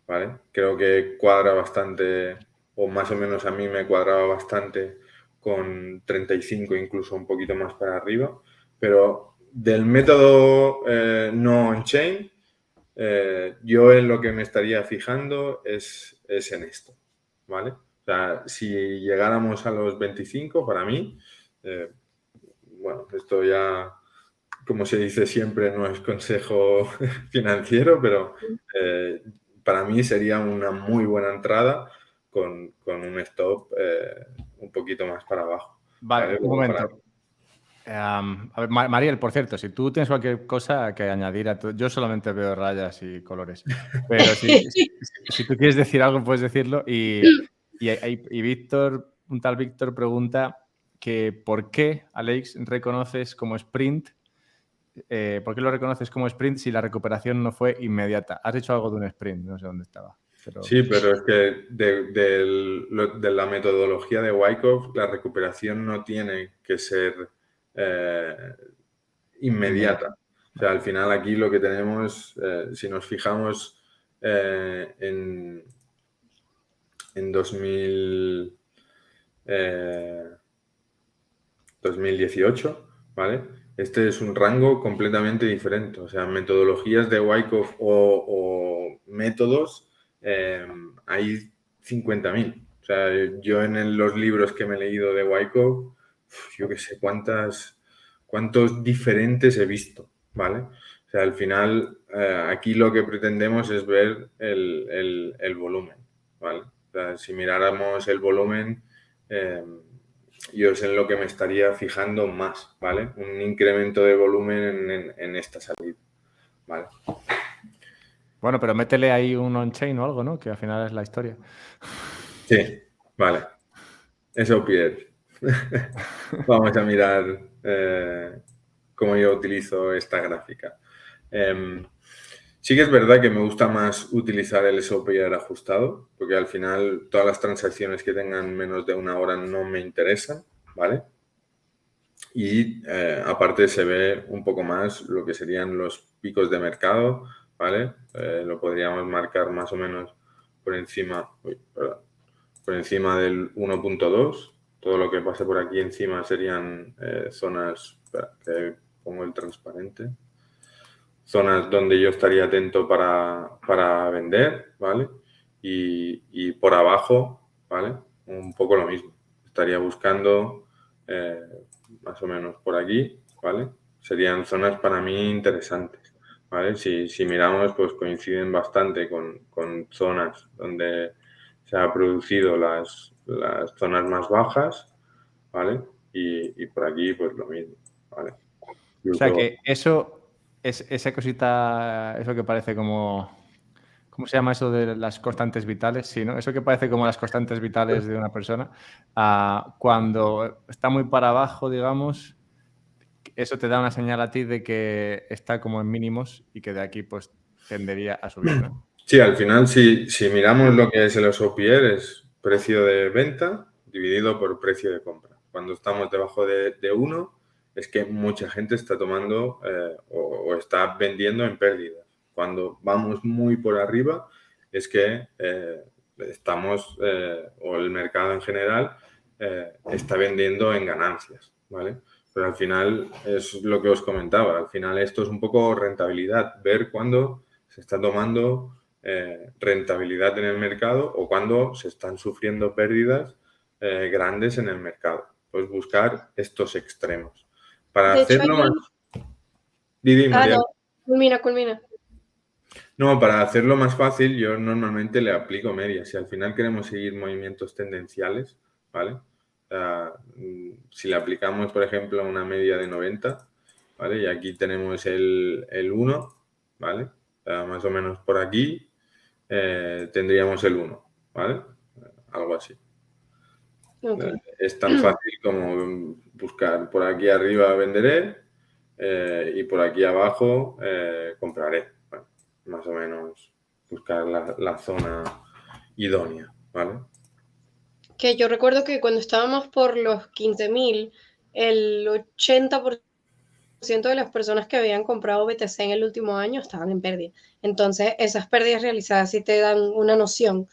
¿vale? Creo que cuadra bastante, o más o menos a mí me cuadraba bastante con 35, incluso un poquito más para arriba, pero del método no on-chain, yo en lo que me estaría fijando es en esto, ¿vale? O sea, si llegáramos a los 25, para mí, bueno, esto ya, como se dice siempre, no es consejo financiero, pero para mí sería una muy buena entrada con un stop un poquito más para abajo. Vale, ¿Vale? un Luego para... momento. A ver, Mariel, por cierto, si tú tienes cualquier cosa que añadir yo solamente veo rayas y colores, pero si tú quieres decir algo, puedes decirlo. Y Víctor, un tal Víctor pregunta que ¿por qué, Alex, reconoces como sprint? ¿Por qué lo reconoces como sprint si la recuperación no fue inmediata? Has hecho algo de un sprint, no sé dónde estaba. Sí, pero es que de la metodología de Wyckoff, la recuperación no tiene que ser inmediata. O sea, al final aquí lo que tenemos, si nos fijamos en 2018, ¿vale? Este es un rango completamente diferente. O sea, metodologías de Wyckoff o métodos, hay 50.000. O sea, yo en los libros que me he leído de Wyckoff, yo qué sé cuántos diferentes he visto, ¿vale? O sea, al final, aquí lo que pretendemos es ver el volumen, ¿vale? O sea, si miráramos el volumen, yo es en lo que me estaría fijando más, ¿vale? Un incremento de volumen en esta salida, ¿vale? Bueno, pero métele ahí un on-chain o algo, ¿no? Que al final es la historia. Sí, vale. Eso pide. Vamos a mirar cómo yo utilizo esta gráfica. Sí que es verdad que me gusta más utilizar el SOPR ajustado, porque al final todas las transacciones que tengan menos de 1 hora no me interesan, ¿vale? Y aparte se ve un poco más lo que serían los picos de mercado, ¿vale? Lo podríamos marcar más o menos por encima, por encima del 1.2. Todo lo que pase por aquí encima serían zonas, espera, que pongo el transparente, zonas donde yo estaría atento para vender, ¿vale? Y por abajo, ¿vale? Un poco lo mismo. Estaría buscando más o menos por aquí, ¿vale? Serían zonas para mí interesantes, ¿vale? Si miramos, pues coinciden bastante con zonas donde se han producido las zonas más bajas, ¿vale? Y por aquí, pues lo mismo, ¿vale? O sea Incluso, que eso, esa cosita, eso que parece como... ¿Cómo se llama eso de las constantes vitales? Sí, ¿no? Eso que parece como las constantes vitales de una persona. Cuando está muy para abajo, digamos, eso te da una señal a ti de que está como en mínimos y que de aquí pues tendería a subir, ¿no? sí, al final, si miramos lo que es el SOPR, es precio de venta dividido por precio de compra. Cuando estamos debajo de 1, es que mucha gente está tomando o está vendiendo en pérdidas. Cuando vamos muy por arriba, es que estamos, o el mercado en general, está vendiendo en ganancias, ¿vale? Pero al final es lo que os comentaba. Al final esto es un poco rentabilidad, ver cuándo se está tomando rentabilidad en el mercado o cuando se están sufriendo pérdidas grandes en el mercado. Pues buscar estos extremos. Para De hecho, hacerlo más... Didi, María. no, culmina. No, para hacerlo más fácil, yo normalmente le aplico medias. Si al final queremos seguir movimientos tendenciales, ¿vale? Si le aplicamos, por ejemplo, una media de 90, ¿vale? Y aquí tenemos el 1, ¿vale? Más o menos por aquí tendríamos el 1, ¿vale? Algo así. Okay. Es tan fácil como buscar por aquí arriba venderé y por aquí abajo compraré. Bueno, más o menos buscar la zona idónea, ¿vale? Que yo recuerdo que cuando estábamos por los 15.000, el 80% de las personas que habían comprado BTC en el último año estaban en pérdida. Entonces, esas pérdidas realizadas sí te dan una noción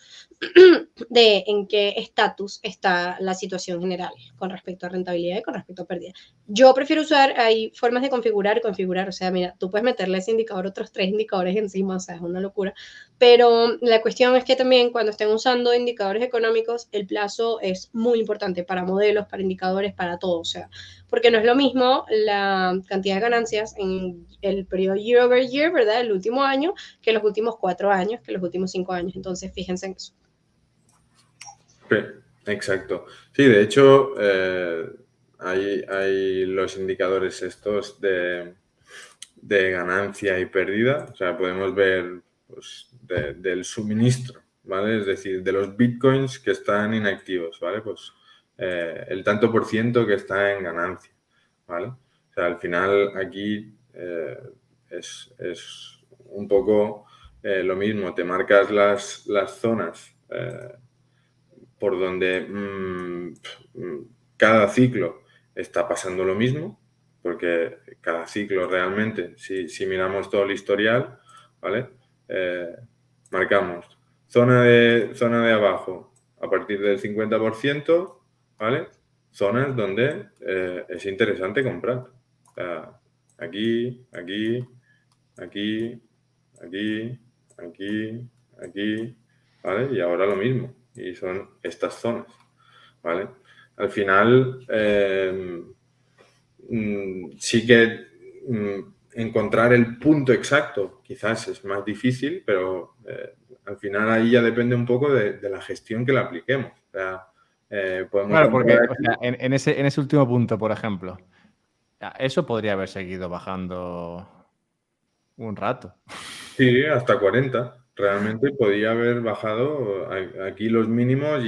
de en qué estatus está la situación general con respecto a rentabilidad y con respecto a pérdida. Yo prefiero usar, hay formas de configurar, o sea, mira, tú puedes meterle ese indicador otros 3 indicadores encima, o sea, es una locura, pero la cuestión es que también cuando estén usando indicadores económicos, el plazo es muy importante para modelos, para indicadores, para todo, o sea, porque no es lo mismo la cantidad de ganancias en el periodo year over year, ¿verdad? El último año, que los últimos 4 años, que los últimos 5 años. Entonces, fíjense en eso. Exacto. Sí, de hecho, hay los indicadores estos de ganancia y pérdida. O sea, podemos ver pues, del suministro, ¿vale? Es decir, de los bitcoins que están inactivos, ¿vale? Pues el tanto por ciento que está en ganancia, ¿vale? O sea, al final aquí es un poco lo mismo. Te marcas las zonas por donde cada ciclo está pasando lo mismo, porque cada ciclo realmente, si miramos todo el historial, ¿vale? Marcamos zona de abajo a partir del 50%, ¿vale? Zonas donde es interesante comprar. O sea, aquí, aquí, aquí, aquí, aquí, aquí, ¿vale? Y ahora lo mismo. Y son estas zonas, ¿vale? Al final, sí que encontrar el punto exacto quizás es más difícil, pero al final ahí ya depende un poco de la gestión que le apliquemos. O sea, podemos Claro, porque, comprar o sea, en ese último punto, por ejemplo, eso podría haber seguido bajando un rato. Sí, hasta 40. Realmente podía haber bajado. Aquí los mínimos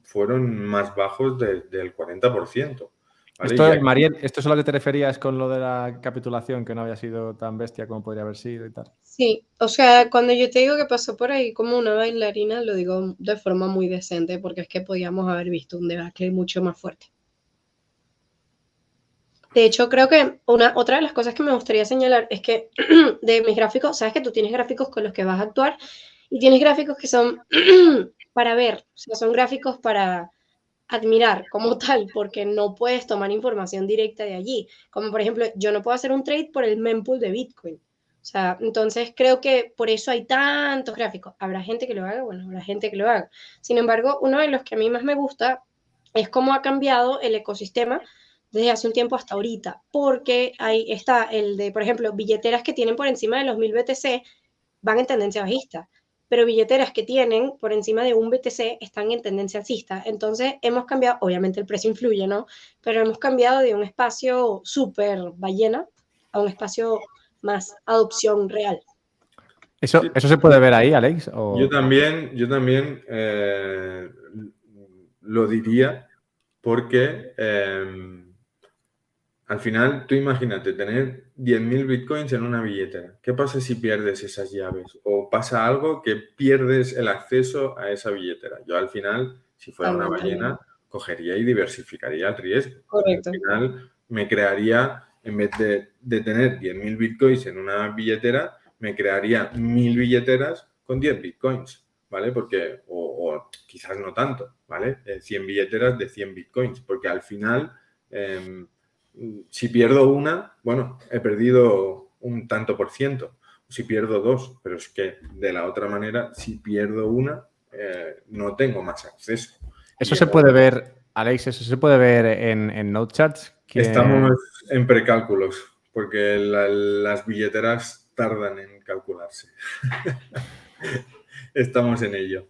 fueron más bajos del 40%. ¿vale? Esto, Mariel, ¿esto es a lo que te referías con lo de la capitulación, que no había sido tan bestia como podría haber sido y tal? Sí, o sea, cuando yo te digo que pasó por ahí como una bailarina, lo digo de forma muy decente, porque es que podíamos haber visto un debacle mucho más fuerte. De hecho, creo que otra de las cosas que me gustaría señalar es que de mis gráficos, sabes que tú tienes gráficos con los que vas a actuar y tienes gráficos que son para ver, o sea, son gráficos para admirar como tal, porque no puedes tomar información directa de allí. Como por ejemplo, yo no puedo hacer un trade por el mempool de Bitcoin. O sea, entonces creo que por eso hay tantos gráficos. Habrá gente que lo haga, bueno, habrá gente que lo haga. Sin embargo, uno de los que a mí más me gusta es cómo ha cambiado el ecosistema desde hace un tiempo hasta ahorita, porque ahí está el de, por ejemplo, billeteras que tienen por encima de los 1000 BTC van en tendencia bajista, pero billeteras que tienen por encima de un BTC están en tendencia alcista. Entonces hemos cambiado, obviamente el precio influye, ¿no? Pero hemos cambiado de un espacio súper ballena a un espacio más adopción real. ¿Eso se puede ver ahí, Alex? Yo también lo diría porque al final tú imagínate tener 10.000 bitcoins en una billetera. ¿Qué pasa si pierdes esas llaves? O pasa algo que pierdes el acceso a esa billetera. Yo al final, si fuera una ballena, cogería y diversificaría el riesgo. Correcto. Al final me crearía, en vez de tener 10.000 bitcoins en una billetera, me crearía 1000 billeteras con 10 bitcoins, ¿vale? Porque, o quizás no tanto, ¿vale? 100 billeteras de 100 bitcoins, porque al final, si pierdo una, bueno, he perdido un tanto por ciento. Si pierdo dos, pero es que de la otra manera, si pierdo una, no tengo más acceso. Eso se puede ver, Alex, eso se puede ver en NodeCharts. Estamos en precálculos, porque las billeteras tardan en calcularse. Estamos en ello.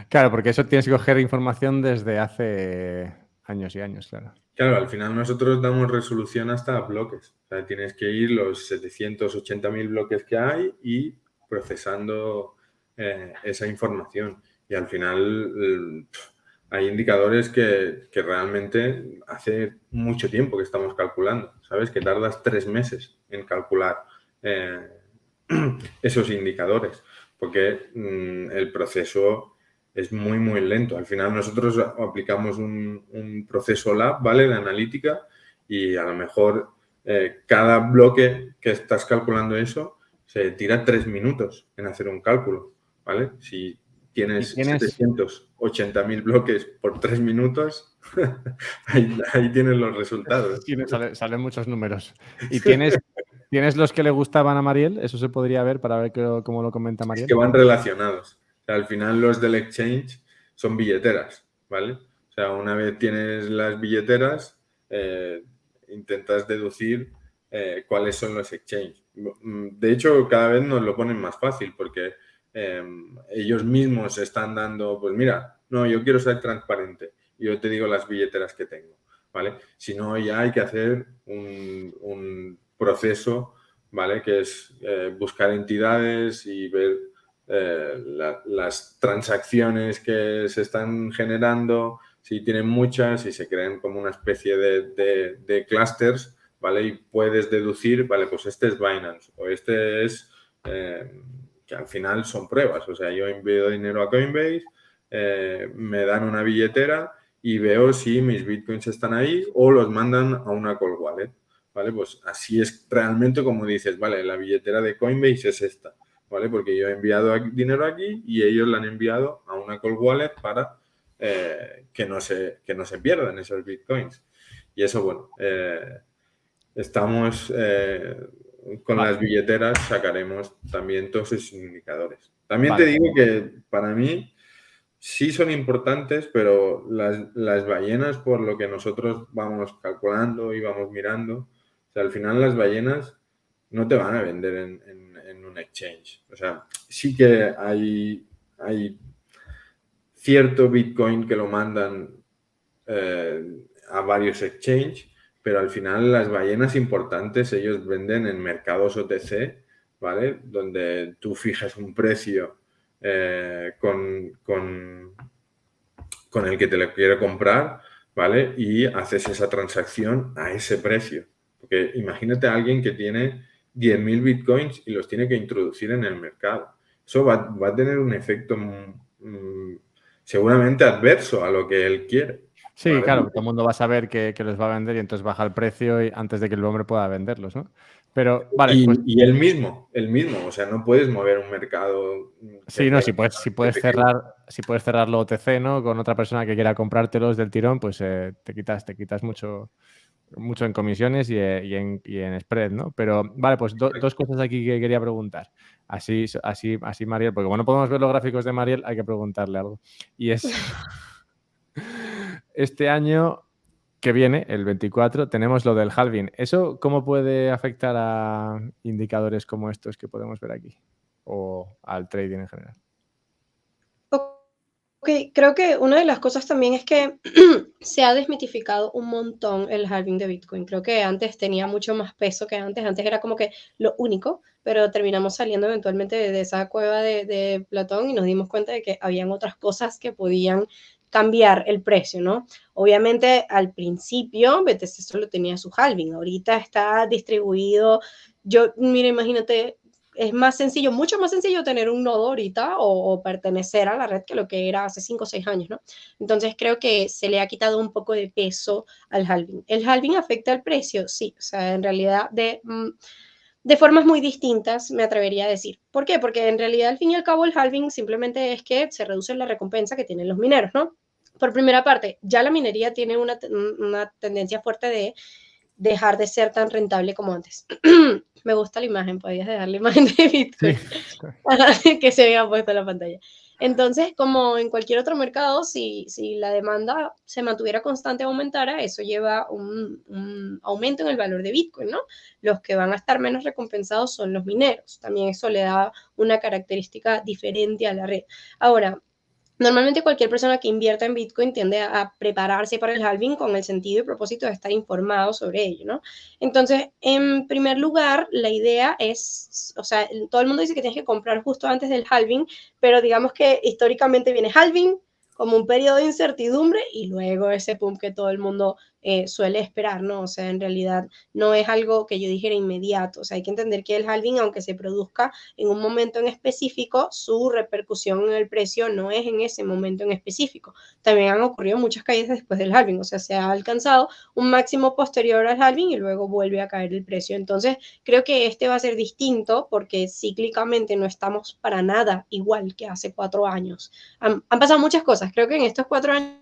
Claro, porque eso tienes que coger información desde hace años y años, claro. Claro, al final nosotros damos resolución hasta bloques. O sea, tienes que ir los 780.000 bloques que hay y procesando esa información. Y al final hay indicadores que realmente hace mucho tiempo que estamos calculando. ¿Sabes? Que tardas 3 meses en calcular esos indicadores. Porque el proceso es muy, muy lento. Al final nosotros aplicamos un proceso lab, ¿vale? De analítica y a lo mejor cada bloque que estás calculando eso se tira 3 minutos en hacer un cálculo, ¿vale? Si tienes 780.000 bloques por 3 minutos, ahí tienes los resultados. Salen muchos números. ¿Y tienes los que le gustaban a Mariel? Eso se podría ver para ver cómo lo comenta Mariel. Es que van relacionados. O sea, al final los del exchange son billeteras, ¿vale? O sea, una vez tienes las billeteras, intentas deducir cuáles son los exchanges. De hecho, cada vez nos lo ponen más fácil porque ellos mismos están dando, pues mira, no, yo quiero ser transparente. Yo te digo las billeteras que tengo, ¿vale? Si no, ya hay que hacer un proceso, ¿vale? Que es buscar entidades y ver las transacciones que se están generando, si tienen muchas, si se crean como una especie de clusters, ¿vale? Y puedes deducir, vale, pues este es Binance o este es, que al final son pruebas. O sea, yo envío dinero a Coinbase, me dan una billetera y veo si mis bitcoins están ahí o los mandan a una cold wallet. ¿Vale? Pues así es realmente como dices, vale, la billetera de Coinbase es esta, ¿vale? Porque yo he enviado dinero aquí y ellos la han enviado a una cold wallet para que no se pierdan esos bitcoins. Y eso, bueno, estamos con las billeteras, sacaremos también todos esos indicadores. También te digo que para mí sí son importantes, pero las ballenas, por lo que nosotros vamos calculando y vamos mirando, o sea, al final las ballenas no te van a vender en un exchange. O sea, sí que hay cierto Bitcoin que lo mandan a varios exchanges, pero al final las ballenas importantes ellos venden en mercados OTC, ¿vale? Donde tú fijas un precio con el que te lo quiere comprar, ¿vale? Y haces esa transacción a ese precio. Porque imagínate a alguien que tiene 10.000 bitcoins y los tiene que introducir en el mercado. Eso va a tener un efecto seguramente adverso a lo que él quiere. Sí, ¿Vale? claro, todo el mundo va a saber que los va a vender y entonces baja el precio antes de que el hombre pueda venderlos, ¿no? Pero, vale, pues Y él mismo, o sea, no puedes mover un mercado que sí, no, si que puedes cerrarlo OTC, ¿no? Con otra persona que quiera comprártelos del tirón, pues te quitas mucho en comisiones y en spread, ¿no? Pero, vale, pues dos cosas aquí que quería preguntar. Así, Mariel, porque bueno, podemos ver los gráficos de Mariel, hay que preguntarle algo. Y es, este año que viene, el 24, tenemos lo del halving. ¿Eso cómo puede afectar a indicadores como estos que podemos ver aquí? O al trading en general. Ok, creo que una de las cosas también es que se ha desmitificado un montón el halving de Bitcoin. Creo que antes tenía mucho más peso que antes. Antes era como que lo único, pero terminamos saliendo eventualmente de esa cueva de Platón y nos dimos cuenta de que habían otras cosas que podían cambiar el precio, ¿no? Obviamente al principio BTC solo tenía su halving, ahorita está distribuido. Mira, imagínate, es más sencillo, mucho más sencillo tener un nodo ahorita o pertenecer a la red que lo que era hace 5 o 6 años, ¿no? Entonces creo que se le ha quitado un poco de peso al halving. ¿El halving afecta al precio? Sí, o sea, en realidad de formas muy distintas, me atrevería a decir. ¿Por qué? Porque en realidad, al fin y al cabo, el halving simplemente es que se reduce la recompensa que tienen los mineros, ¿no? Por primera parte, ya la minería tiene una tendencia fuerte de dejar de ser tan rentable como antes. Me gusta la imagen, podías dejar la imagen de Sí. Bitcoin que se había puesto en la pantalla. Entonces, como en cualquier otro mercado, si la demanda se mantuviera constante o aumentara, eso lleva un aumento en el valor de Bitcoin, ¿no? Los que van a estar menos recompensados son los mineros. También eso le da una característica diferente a la red. Ahora, normalmente cualquier persona que invierta en Bitcoin tiende a prepararse para el halving con el sentido y propósito de estar informado sobre ello, ¿no? Entonces, en primer lugar, la idea es, o sea, todo el mundo dice que tienes que comprar justo antes del halving, pero digamos que históricamente viene halving como un periodo de incertidumbre y luego ese pump que todo el mundo suele esperar, ¿no? O sea, en realidad no es algo que yo dijera inmediato, o sea, hay que entender que el halving, aunque se produzca en un momento en específico, su repercusión en el precio no es en ese momento en específico. También han ocurrido muchas caídas después del halving, o sea, se ha alcanzado un máximo posterior al halving y luego vuelve a caer el precio. Entonces, creo que este va a ser distinto porque cíclicamente no estamos para nada igual que hace 4 años. Han pasado muchas cosas, creo que en estos 4 años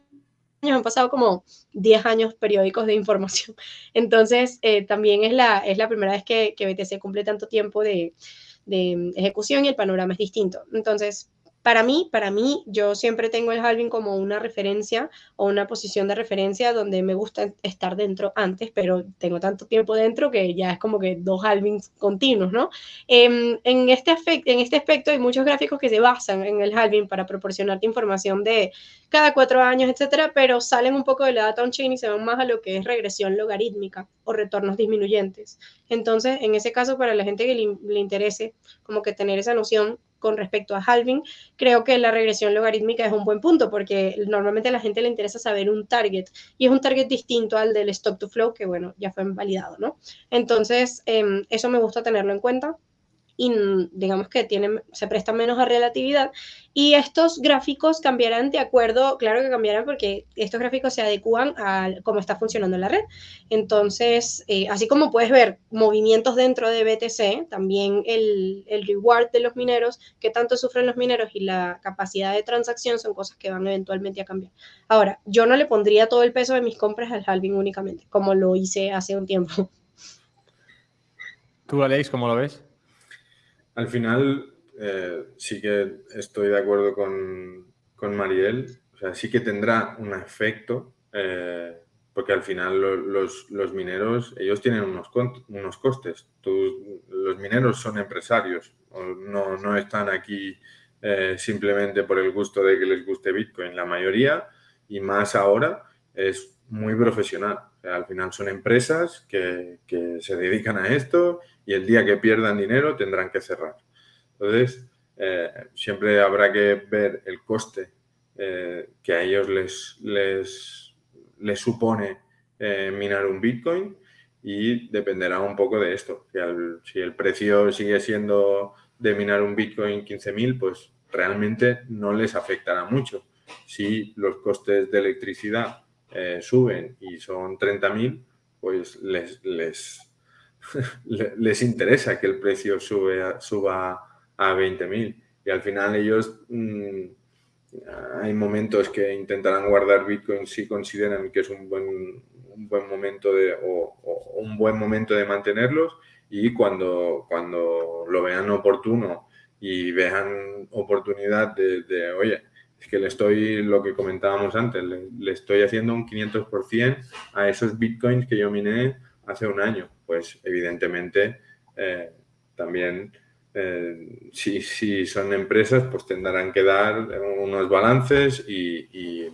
han pasado como 10 años periódicos de información. Entonces, también es la primera vez que BTC cumple tanto tiempo de ejecución y el panorama es distinto. Entonces, para mí, yo siempre tengo el halving como una referencia o una posición de referencia donde me gusta estar dentro antes, pero tengo tanto tiempo dentro que ya es como que 2 halvings continuos, ¿no? En este aspecto hay muchos gráficos que se basan en el halving para proporcionarte información de cada 4 años, etcétera, pero salen un poco de la data on-chain y se van más a lo que es regresión logarítmica o retornos disminuyentes. Entonces, en ese caso, para la gente que le interese como que tener esa noción con respecto a halving, creo que la regresión logarítmica es un buen punto porque normalmente a la gente le interesa saber un target y es un target distinto al del stock to flow que, bueno, ya fue validado, ¿no? Entonces, eso me gusta tenerlo en cuenta y digamos que se prestan menos a relatividad y estos gráficos cambiarán de acuerdo, claro que cambiarán porque estos gráficos se adecúan a cómo está funcionando la red. Entonces, así como puedes ver movimientos dentro de BTC, también el reward de los mineros, qué tanto sufren los mineros y la capacidad de transacción son cosas que van eventualmente a cambiar. Ahora, yo no le pondría todo el peso de mis compras al halving únicamente, como lo hice hace un tiempo. ¿Tú, Alex, cómo lo ves? Al final, sí que estoy de acuerdo con Mariel. O sea, sí que tendrá un efecto, porque al final los mineros, ellos tienen unos costes. Los mineros son empresarios, no están aquí simplemente por el gusto de que les guste Bitcoin. La mayoría, y más ahora, es muy profesional. O sea, al final son empresas que se dedican a esto y el día que pierdan dinero tendrán que cerrar. Entonces, siempre habrá que ver el coste que a ellos le supone minar un Bitcoin, y dependerá un poco de esto. Si el precio sigue siendo de minar un Bitcoin 15.000, pues realmente no les afectará mucho. Si los costes de electricidad suben y son 30.000, pues les interesa que el precio suba a 20.000. Y al final ellos hay momentos que intentarán guardar Bitcoin si consideran que es un buen momento o un buen momento de mantenerlos, y cuando lo vean oportuno y vean oportunidad de oye, es que lo que comentábamos antes, le estoy haciendo un 500% a esos Bitcoins que yo miné hace un año, pues evidentemente también si son empresas, pues tendrán que dar unos balances y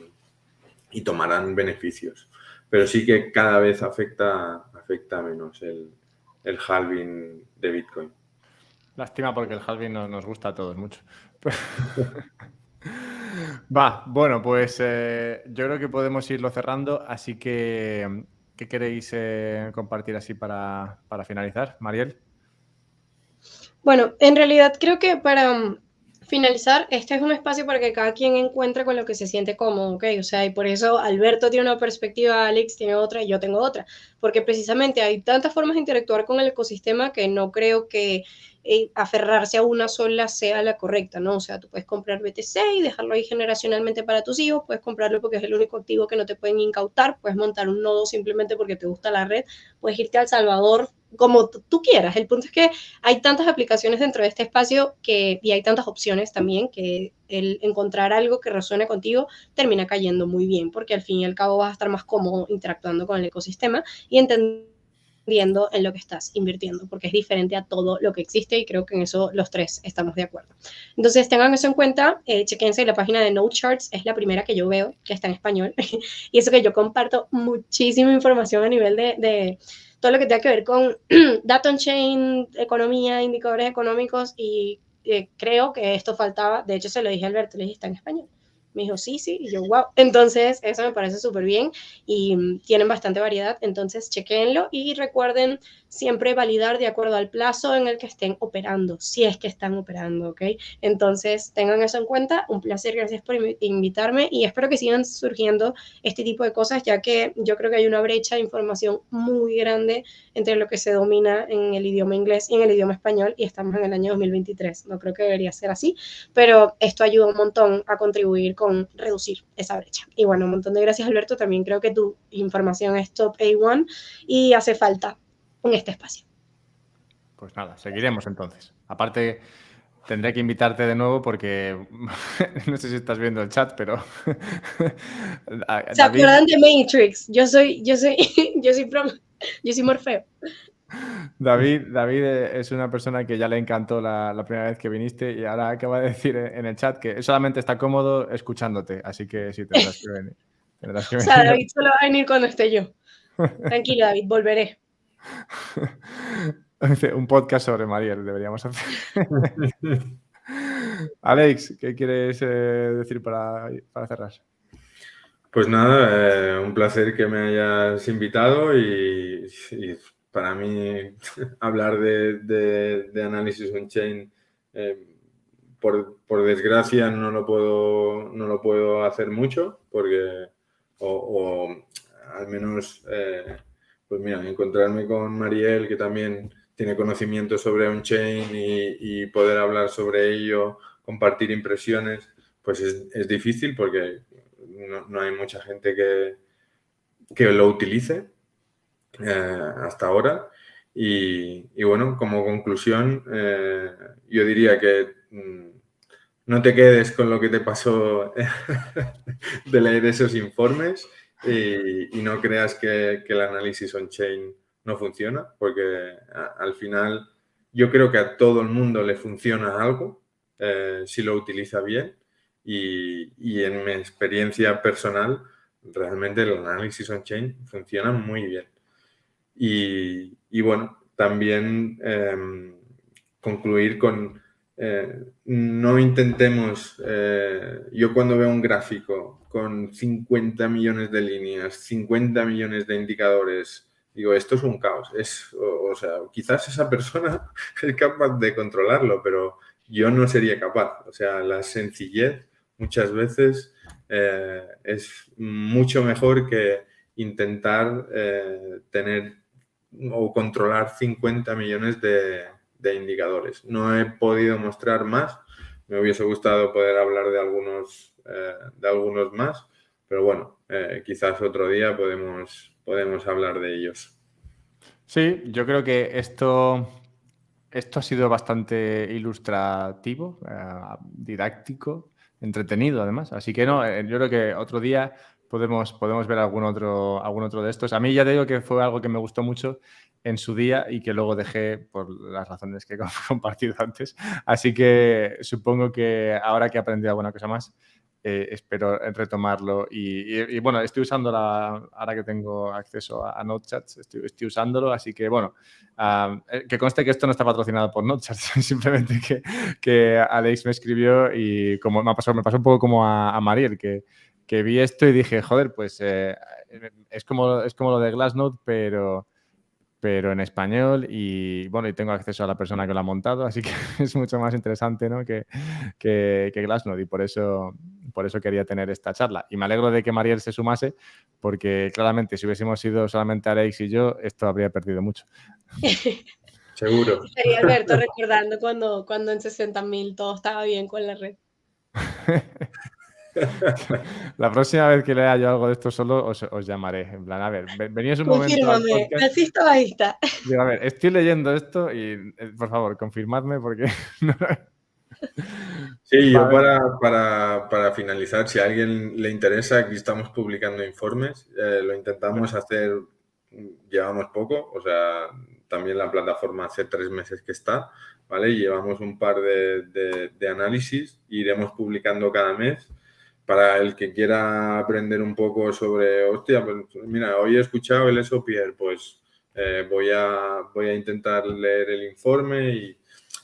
tomarán beneficios. Pero sí que cada vez afecta menos el halving de Bitcoin. Lástima, porque el halving nos gusta a todos mucho. Va, bueno, pues yo creo que podemos irlo cerrando, así que ¿qué queréis compartir así para finalizar, Mariel? Bueno, en realidad creo que para finalizar, este es un espacio para que cada quien encuentre con lo que se siente cómodo, ¿ok? O sea, y por eso Alberto tiene una perspectiva, Alex tiene otra y yo tengo otra, porque precisamente hay tantas formas de interactuar con el ecosistema que no creo que aferrarse a una sola sea la correcta, ¿no? O sea, tú puedes comprar BTC y dejarlo ahí generacionalmente para tus hijos, puedes comprarlo porque es el único activo que no te pueden incautar, puedes montar un nodo simplemente porque te gusta la red, puedes irte a El Salvador como tú quieras. El punto es que hay tantas aplicaciones dentro de este espacio y hay tantas opciones también que el encontrar algo que resuene contigo termina cayendo muy bien, porque al fin y al cabo vas a estar más cómodo interactuando con el ecosistema y entendiendo en lo que estás invirtiendo, porque es diferente a todo lo que existe, y creo que en eso los tres estamos de acuerdo. Entonces tengan eso en cuenta, chequense la página de NoteCharts, es la primera que yo veo que está en español, y eso que yo comparto muchísima información a nivel de todo lo que tenga que ver con data on chain, economía, indicadores económicos, y creo que esto faltaba. De hecho se lo dije a Alberto, le dije, está en español. Me dijo, sí, y yo, wow. Entonces, eso me parece súper bien y tienen bastante variedad, entonces chequenlo y recuerden siempre validar de acuerdo al plazo en el que estén operando, si es que están operando, ¿ok? Entonces, tengan eso en cuenta. Un placer, gracias por invitarme y espero que sigan surgiendo este tipo de cosas, ya que yo creo que hay una brecha de información muy grande entre lo que se domina en el idioma inglés y en el idioma español, y estamos en el año 2023. No creo que debería ser así, pero esto ayuda un montón a contribuir con reducir esa brecha. Y bueno, un montón de gracias, Alberto. También creo que tu información es top A1 y hace falta en este espacio. Pues nada, seguiremos entonces. Aparte, tendré que invitarte de nuevo porque no sé si estás viendo el chat, pero ¿Se acuerdan de Matrix? Yo soy Morfeo. David es una persona que ya le encantó la primera vez que viniste y ahora acaba de decir en el chat que solamente está cómodo escuchándote, así que sí, tendrás que venir. O sea, David solo va a venir cuando esté yo. Tranquilo, David, volveré. Un podcast sobre Mariel deberíamos hacer. Alex, ¿qué quieres decir para cerrar? Pues nada, un placer que me hayas invitado y para mí hablar de análisis on-chain, por desgracia no lo puedo hacer mucho porque o al menos pues mira, encontrarme con Mariel, que también tiene conocimiento sobre on-chain, y poder hablar sobre ello, compartir impresiones, pues es difícil porque no hay mucha gente que lo utilice hasta ahora. Y bueno, como conclusión, yo diría que no te quedes con lo que te pasó de leer esos informes y no creas que el análisis on-chain no funciona, porque al final yo creo que a todo el mundo le funciona algo si lo utiliza bien, y en mi experiencia personal realmente el análisis on-chain funciona muy bien. Y bueno, también concluir con no intentemos, yo cuando veo un gráfico con 50 millones de líneas, 50 millones de indicadores, digo, esto es un caos. O sea, quizás esa persona es capaz de controlarlo, pero yo no sería capaz. O sea, la sencillez muchas veces es mucho mejor que intentar tener o controlar 50 millones de indicadores. No he podido mostrar más. Me hubiese gustado poder hablar de algunos más, pero bueno, quizás otro día podemos hablar de ellos. Sí, yo creo que esto ha sido bastante ilustrativo, didáctico, entretenido además. Así que no, yo creo que otro día podemos ver algún otro de estos. A mí ya te digo que fue algo que me gustó mucho en su día y que luego dejé por las razones que he compartido antes. Así que supongo que ahora que he aprendido alguna cosa más, espero retomarlo. Y bueno, estoy usando ahora que tengo acceso a NoteChats, estoy usándolo, así que bueno, que conste que esto no está patrocinado por NoteChats, simplemente que Alex me escribió y como me pasó un poco como a Mariel, que vi esto y dije, joder, pues es como lo de Glassnode, pero en español y bueno, y tengo acceso a la persona que lo ha montado, así que es mucho más interesante, ¿no? que Glassnode y por eso quería tener esta charla. Y me alegro de que Mariel se sumase porque claramente si hubiésemos sido solamente Alex y yo, esto habría perdido mucho. Seguro. Estaría Alberto recordando cuando en 60.000 todo estaba bien con la red. La próxima vez que lea yo algo de esto solo os llamaré. En plan, a ver, veníos un momento al Confírmame, podcast. así está bajista. Digo, a ver, estoy leyendo esto y por favor, confirmadme porque... Sí, yo Vale. para finalizar, si a alguien le interesa, aquí estamos publicando informes. Lo intentamos hacer, llevamos poco, o sea, también la plataforma hace 3 meses que está, ¿vale? Y llevamos un par de análisis, iremos publicando cada mes. Para el que quiera aprender un poco sobre, hostia, pues mira, hoy he escuchado el Esopier, pues voy a intentar leer el informe y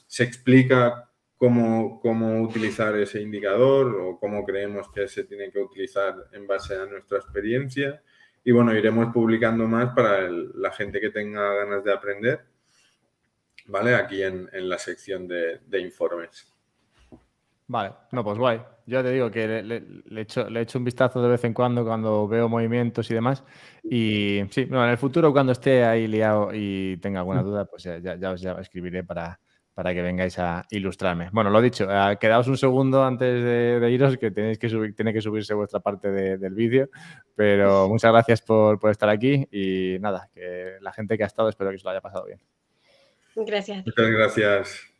se explica cómo utilizar ese indicador o cómo creemos que se tiene que utilizar en base a nuestra experiencia. Y bueno, iremos publicando más para la gente que tenga ganas de aprender, ¿vale? Aquí en la sección de informes. Vale, no, pues guay. Yo te digo que le echo un vistazo de vez en cuando veo movimientos y demás. Y sí, bueno, en el futuro, cuando esté ahí liado y tenga alguna duda, pues ya os escribiré para que vengáis a ilustrarme. Bueno, lo dicho, quedaos un segundo antes de iros, que tiene que subirse vuestra parte del vídeo. Pero muchas gracias por estar aquí y nada, que la gente que ha estado espero que se lo haya pasado bien. Gracias a ti. Muchas gracias.